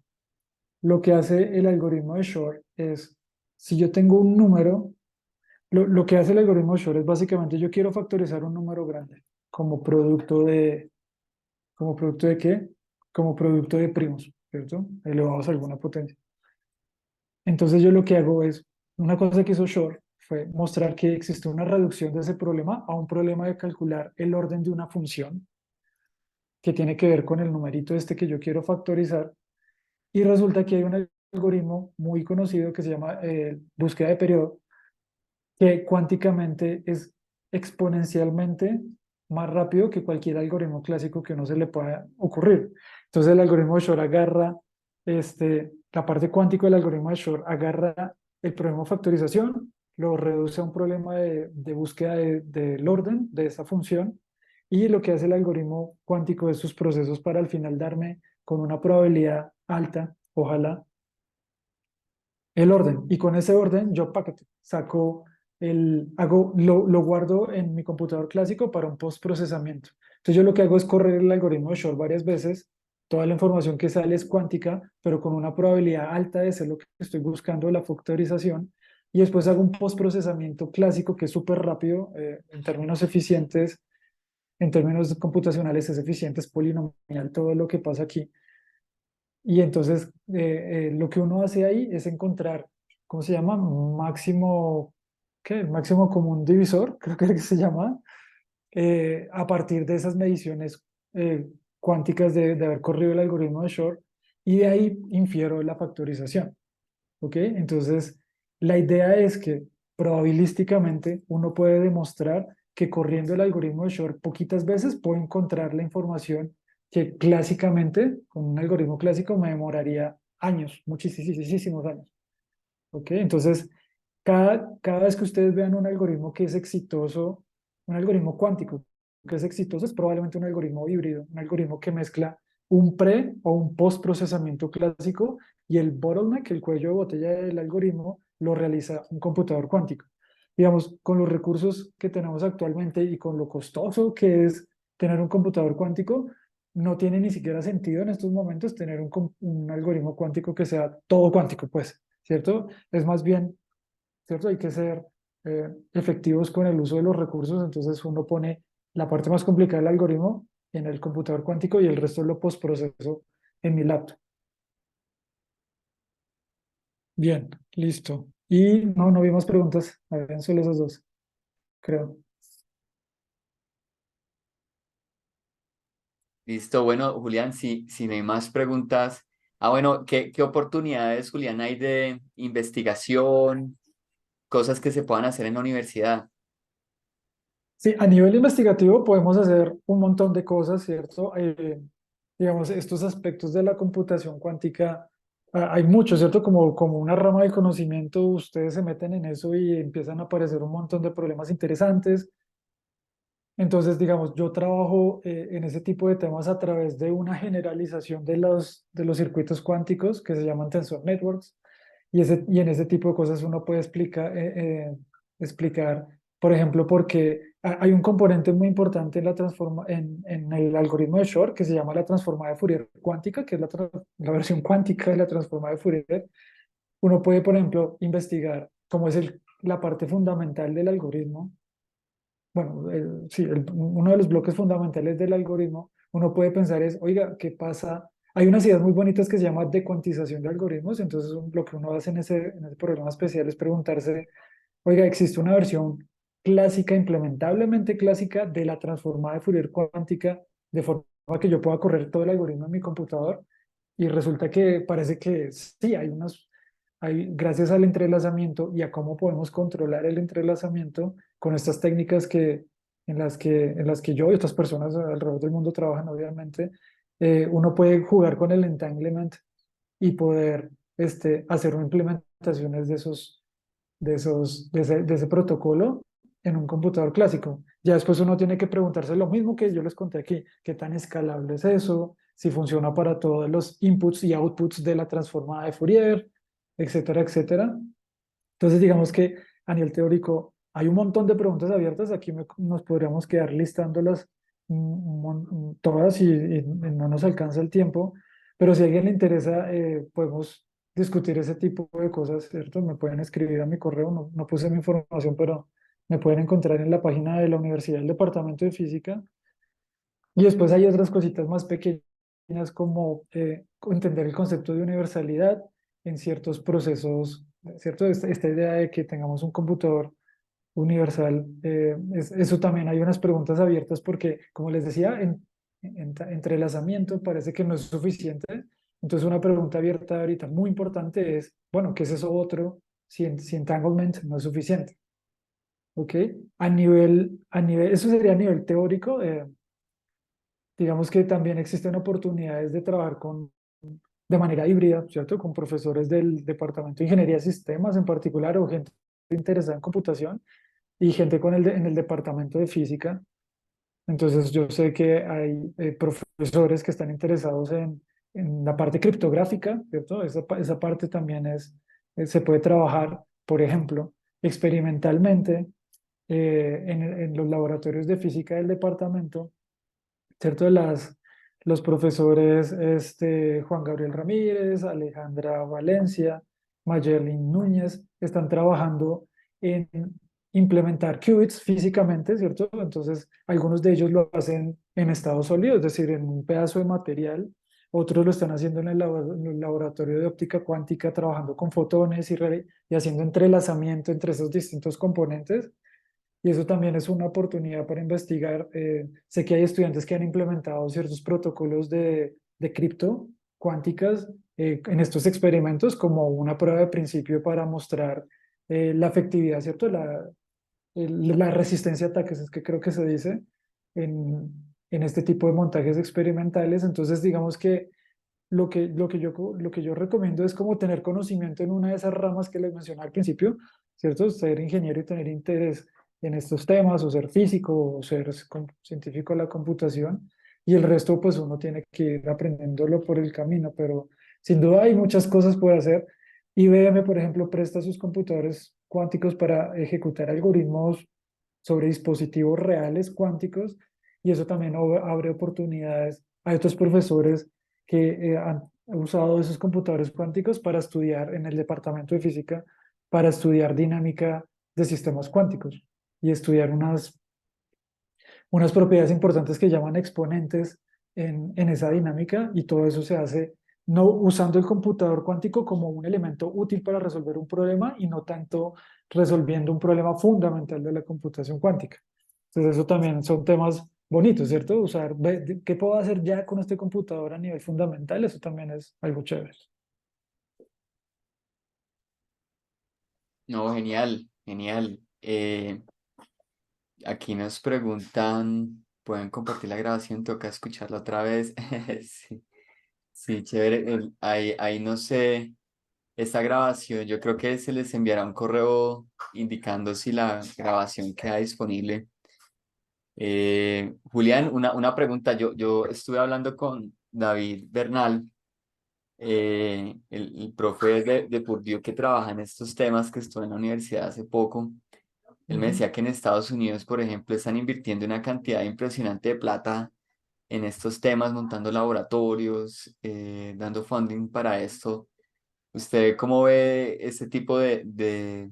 lo que hace el algoritmo de Shor es, si yo tengo un número, lo que hace el algoritmo Shor es básicamente yo quiero factorizar un número grande como producto ¿como producto de qué? Como producto de primos, ¿cierto? Elevados a alguna potencia. Entonces yo lo que hago es, una cosa que hizo Shor fue mostrar que existe una reducción de ese problema a un problema de calcular el orden de una función que tiene que ver con el numerito este que yo quiero factorizar. Y resulta que hay un algoritmo muy conocido que se llama búsqueda de periodo, que cuánticamente es exponencialmente más rápido que cualquier algoritmo clásico que uno se le pueda ocurrir. Entonces el algoritmo de Shor agarra, la parte cuántica del algoritmo de Shor agarra el problema de factorización, lo reduce a un problema de búsqueda del orden de esa función, y lo que hace el algoritmo cuántico de sus procesos para al final darme con una probabilidad alta, ojalá, el orden. Y con ese orden yo saco lo guardo en mi computador clásico para un postprocesamiento. Entonces yo lo que hago es correr el algoritmo de Shor varias veces. Toda la información que sale es cuántica, pero con una probabilidad alta de ser lo que estoy buscando, la factorización. Y después hago un postprocesamiento clásico que es súper rápido, en términos eficientes, en términos computacionales es eficiente, es polinomial todo lo que pasa aquí. Y entonces lo que uno hace ahí es encontrar, ¿cómo se llama? Máximo, ¿qué? Máximo común divisor, creo que se llama, a partir de esas mediciones cuánticas de haber corrido el algoritmo de Shor, y de ahí infiero la factorización. ¿Ok? Entonces, la idea es que probabilísticamente uno puede demostrar que corriendo el algoritmo de Shor poquitas veces puedo encontrar la información que clásicamente, con un algoritmo clásico, me demoraría años, muchísimos años. ¿Ok? Entonces, cada vez que ustedes vean un algoritmo que es exitoso, un algoritmo cuántico que es exitoso, es probablemente un algoritmo híbrido, un algoritmo que mezcla un pre o un post procesamiento clásico, y el bottleneck, el cuello de botella del algoritmo, lo realiza un computador cuántico. Digamos, con los recursos que tenemos actualmente y con lo costoso que es tener un computador cuántico, no tiene ni siquiera sentido en estos momentos tener un algoritmo cuántico que sea todo cuántico, pues, ¿cierto? Es más bien, ¿cierto? Hay que ser efectivos con el uso de los recursos, entonces uno pone la parte más complicada del algoritmo en el computador cuántico y el resto lo postproceso en mi laptop. Bien, listo. Y no vi más preguntas, habían solo esas dos, creo. Listo, bueno, Julián, si no hay más preguntas. Bueno, ¿qué oportunidades, Julián, hay de investigación, cosas que se puedan hacer en la universidad? Sí, a nivel investigativo podemos hacer un montón de cosas, ¿cierto? Digamos, estos aspectos de la computación cuántica, hay muchos, ¿cierto? Como una rama del conocimiento, ustedes se meten en eso y empiezan a aparecer un montón de problemas interesantes. Entonces, digamos, yo trabajo en ese tipo de temas a través de una generalización de los circuitos cuánticos que se llaman tensor networks. Y en ese tipo de cosas uno puede explicar, por ejemplo, porque hay un componente muy importante en el algoritmo de Shor que se llama la transformada de Fourier cuántica, que es la versión cuántica de la transformada de Fourier. Uno puede, por ejemplo, investigar cómo es la parte fundamental del algoritmo. Bueno, sí, uno de los bloques fundamentales del algoritmo, uno puede pensar es, oiga, ¿qué pasa? Hay unas ideas muy bonitas que se llama decuantización de algoritmos, entonces lo que uno hace en ese programa especial es preguntarse, oiga, ¿existe una versión clásica, implementablemente clásica, de la transformada de Fourier cuántica, de forma que yo pueda correr todo el algoritmo en mi computador? Y resulta que parece que sí, gracias al entrelazamiento y a cómo podemos controlar el entrelazamiento con estas técnicas en las que yo y otras personas alrededor del mundo trabajan, obviamente, uno puede jugar con el entanglement y poder hacer implementaciones de ese protocolo en un computador clásico. Ya después uno tiene que preguntarse lo mismo que yo les conté aquí, qué tan escalable es eso, si funciona para todos los inputs y outputs de la transformada de Fourier, etcétera, etcétera. Entonces, digamos que a nivel teórico hay un montón de preguntas abiertas. Aquí nos podríamos quedar listándolas todas y no nos alcanza el tiempo. Pero si a alguien le interesa, podemos discutir ese tipo de cosas, ¿cierto? Me pueden escribir a mi correo, no puse mi información, pero me pueden encontrar en la página de la universidad del Departamento de Física. Y después hay otras cositas más pequeñas como entender el concepto de universalidad en ciertos procesos, ¿cierto? Esta idea de que tengamos un computador universal, eso también hay unas preguntas abiertas porque, como les decía, entrelazamiento parece que no es suficiente. Entonces una pregunta abierta ahorita muy importante es, bueno, ¿qué es eso otro si entanglement no es suficiente? ¿ok? Eso sería a nivel teórico. Digamos que también existen oportunidades de trabajar de manera híbrida, ¿cierto? Con profesores del Departamento de Ingeniería de Sistemas en particular o gente interesada en computación y gente en el Departamento de Física. Entonces yo sé que hay profesores que están interesados en la parte criptográfica, ¿cierto? Esa parte también se puede trabajar, por ejemplo, experimentalmente en los laboratorios de física del departamento, ¿cierto? Los profesores Juan Gabriel Ramírez, Alejandra Valencia, Mayerlin Núñez están trabajando en implementar qubits físicamente, ¿cierto? Entonces, algunos de ellos lo hacen en estado sólido, es decir, en un pedazo de material. Otros lo están haciendo en el laboratorio de óptica cuántica, trabajando con fotones y haciendo entrelazamiento entre esos distintos componentes. Y eso también es una oportunidad para investigar. Sé que hay estudiantes que han implementado ciertos protocolos de cripto cuánticas en estos experimentos como una prueba de principio para mostrar la efectividad, ¿cierto? La resistencia a ataques, es que creo que se dice, en, en este tipo de montajes experimentales. Entonces, digamos que lo que yo recomiendo es como tener conocimiento en una de esas ramas que les mencioné al principio, ¿cierto? Ser ingeniero y tener interés en estos temas, o ser físico, o ser científico de la computación, y el resto pues uno tiene que ir aprendiéndolo por el camino, pero sin duda hay muchas cosas por hacer. IBM, por ejemplo, presta sus computadores cuánticos para ejecutar algoritmos sobre dispositivos reales cuánticos, y eso también abre oportunidades. Hay otros profesores que han usado esos computadores cuánticos para estudiar en el departamento de física, para estudiar dinámica de sistemas cuánticos y estudiar unas propiedades importantes que llaman exponentes en esa dinámica, y todo eso se hace no usando el computador cuántico como un elemento útil para resolver un problema y no tanto resolviendo un problema fundamental de la computación cuántica. Entonces eso también son temas bonitos, ¿cierto? Usar, ¿qué puedo hacer ya con este computador a nivel fundamental? Eso también es algo chévere. No, genial, genial. Aquí nos preguntan, ¿pueden compartir la grabación? Toca escucharla otra vez. Sí, sí, chévere. Ahí no sé, esta grabación, yo creo que se les enviará un correo indicando si la grabación queda disponible. Julián, una pregunta. Yo estuve hablando con David Bernal, el profe de Purdue que trabaja en estos temas, que estuvo en la universidad hace poco. Él me Ujú. decía que en Estados Unidos, por ejemplo, están invirtiendo una cantidad impresionante de plata en estos temas, montando laboratorios, dando funding para esto. ¿Usted cómo ve ese tipo de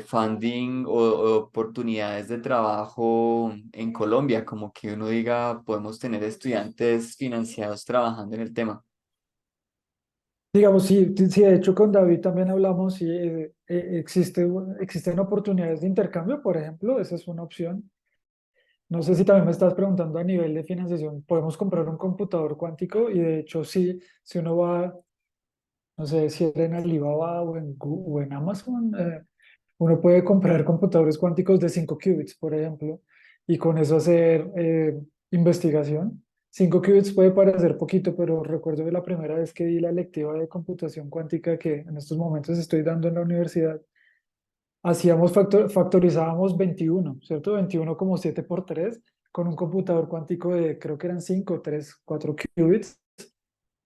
funding o oportunidades de trabajo en Colombia? Como que uno diga, podemos tener estudiantes financiados trabajando en el tema. Digamos, sí, sí, de hecho con David también hablamos y existen oportunidades de intercambio, por ejemplo, esa es una opción. No sé si también me estás preguntando a nivel de financiación, podemos comprar un computador cuántico y de hecho sí, si uno va, no sé si era en Alibaba o en Amazon, uno puede comprar computadores cuánticos de 5 qubits, por ejemplo, y con eso hacer investigación. 5 qubits puede parecer poquito, pero recuerdo que la primera vez que di la lectiva de computación cuántica que en estos momentos estoy dando en la universidad, factorizábamos 21, ¿cierto? 21 como 7 por 3 con un computador cuántico de creo que eran 5, 3, 4 qubits.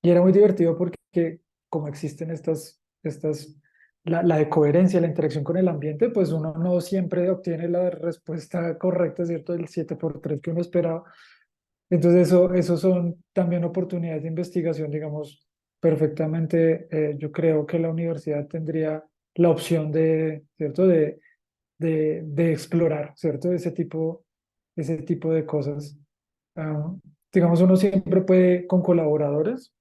Y era muy divertido porque como existen la de coherencia, la interacción con el ambiente, pues uno no siempre obtiene la respuesta correcta, ¿cierto? Del 7 por 3 que uno esperaba. Entonces eso son también oportunidades de investigación, digamos, perfectamente. Yo creo que la universidad tendría la opción ¿cierto? De explorar, ¿cierto? Ese tipo de cosas. Ah, digamos, uno siempre puede con colaboradores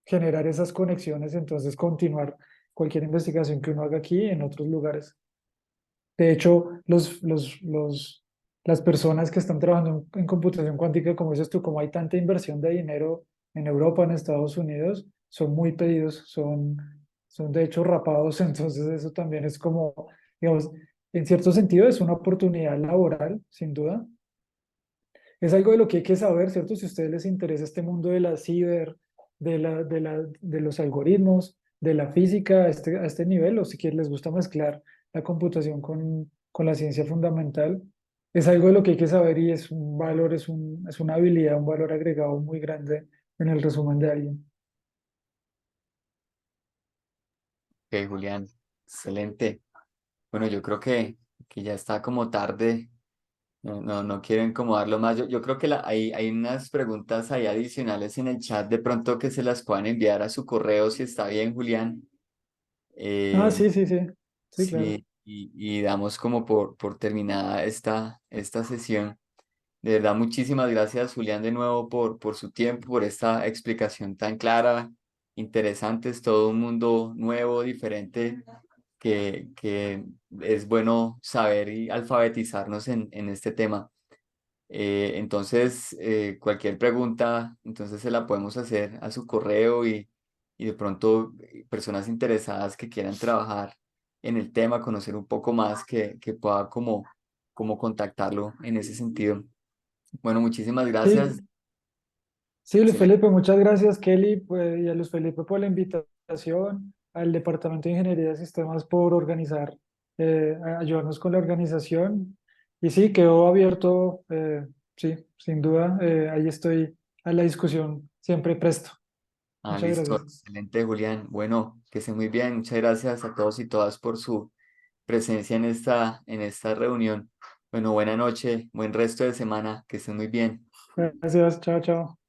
generar esas conexiones, entonces continuar cualquier investigación que uno haga aquí en otros lugares. De hecho, las personas que están trabajando en computación cuántica, como dices tú, como hay tanta inversión de dinero en Europa, en Estados Unidos, son muy pedidos, son de hecho rapados, entonces eso también es como, digamos, en cierto sentido es una oportunidad laboral, sin duda. Es algo de lo que hay que saber, ¿cierto? Si a ustedes les interesa este mundo de la ciber, de los algoritmos, de la física a este nivel, o si quieren, les gusta mezclar la computación con la ciencia fundamental, es algo de lo que hay que saber y es un valor, es una habilidad, un valor agregado muy grande en el resumen de alguien. Ok, Julián, excelente. Bueno, yo creo que ya está como tarde. No quiero incomodarlo más. Yo creo que hay unas preguntas ahí adicionales en el chat, de pronto que se las puedan enviar a su correo, si está bien, Julián. Ah, Eh, sí, sí, sí, sí, claro. sí, y damos como por terminada esta sesión. De verdad, muchísimas gracias, Julián, de nuevo por su tiempo, por esta explicación tan clara, interesante. Es todo un mundo nuevo, diferente, que es bueno saber y alfabetizarnos en este tema. Entonces, cualquier pregunta, entonces se la podemos hacer a su correo y de pronto personas interesadas que quieran trabajar en el tema, conocer un poco más, que pueda como contactarlo en ese sentido. Bueno, muchísimas gracias. Sí, sí, Luis Excelente. Felipe, muchas gracias, Kelly, pues, y a Luis Felipe por la invitación, al Departamento de Ingeniería de Sistemas por organizar, ayudarnos con la organización. Y sí, quedó abierto, sí, sin duda, ahí estoy a la discusión, siempre presto. Ah, Muchas listo. gracias. Excelente, Julián. Bueno, que esté muy bien. Muchas gracias a todos y todas por su presencia en esta reunión. Bueno, buena noche, buen resto de semana, que estén muy bien. Gracias, chao, chao.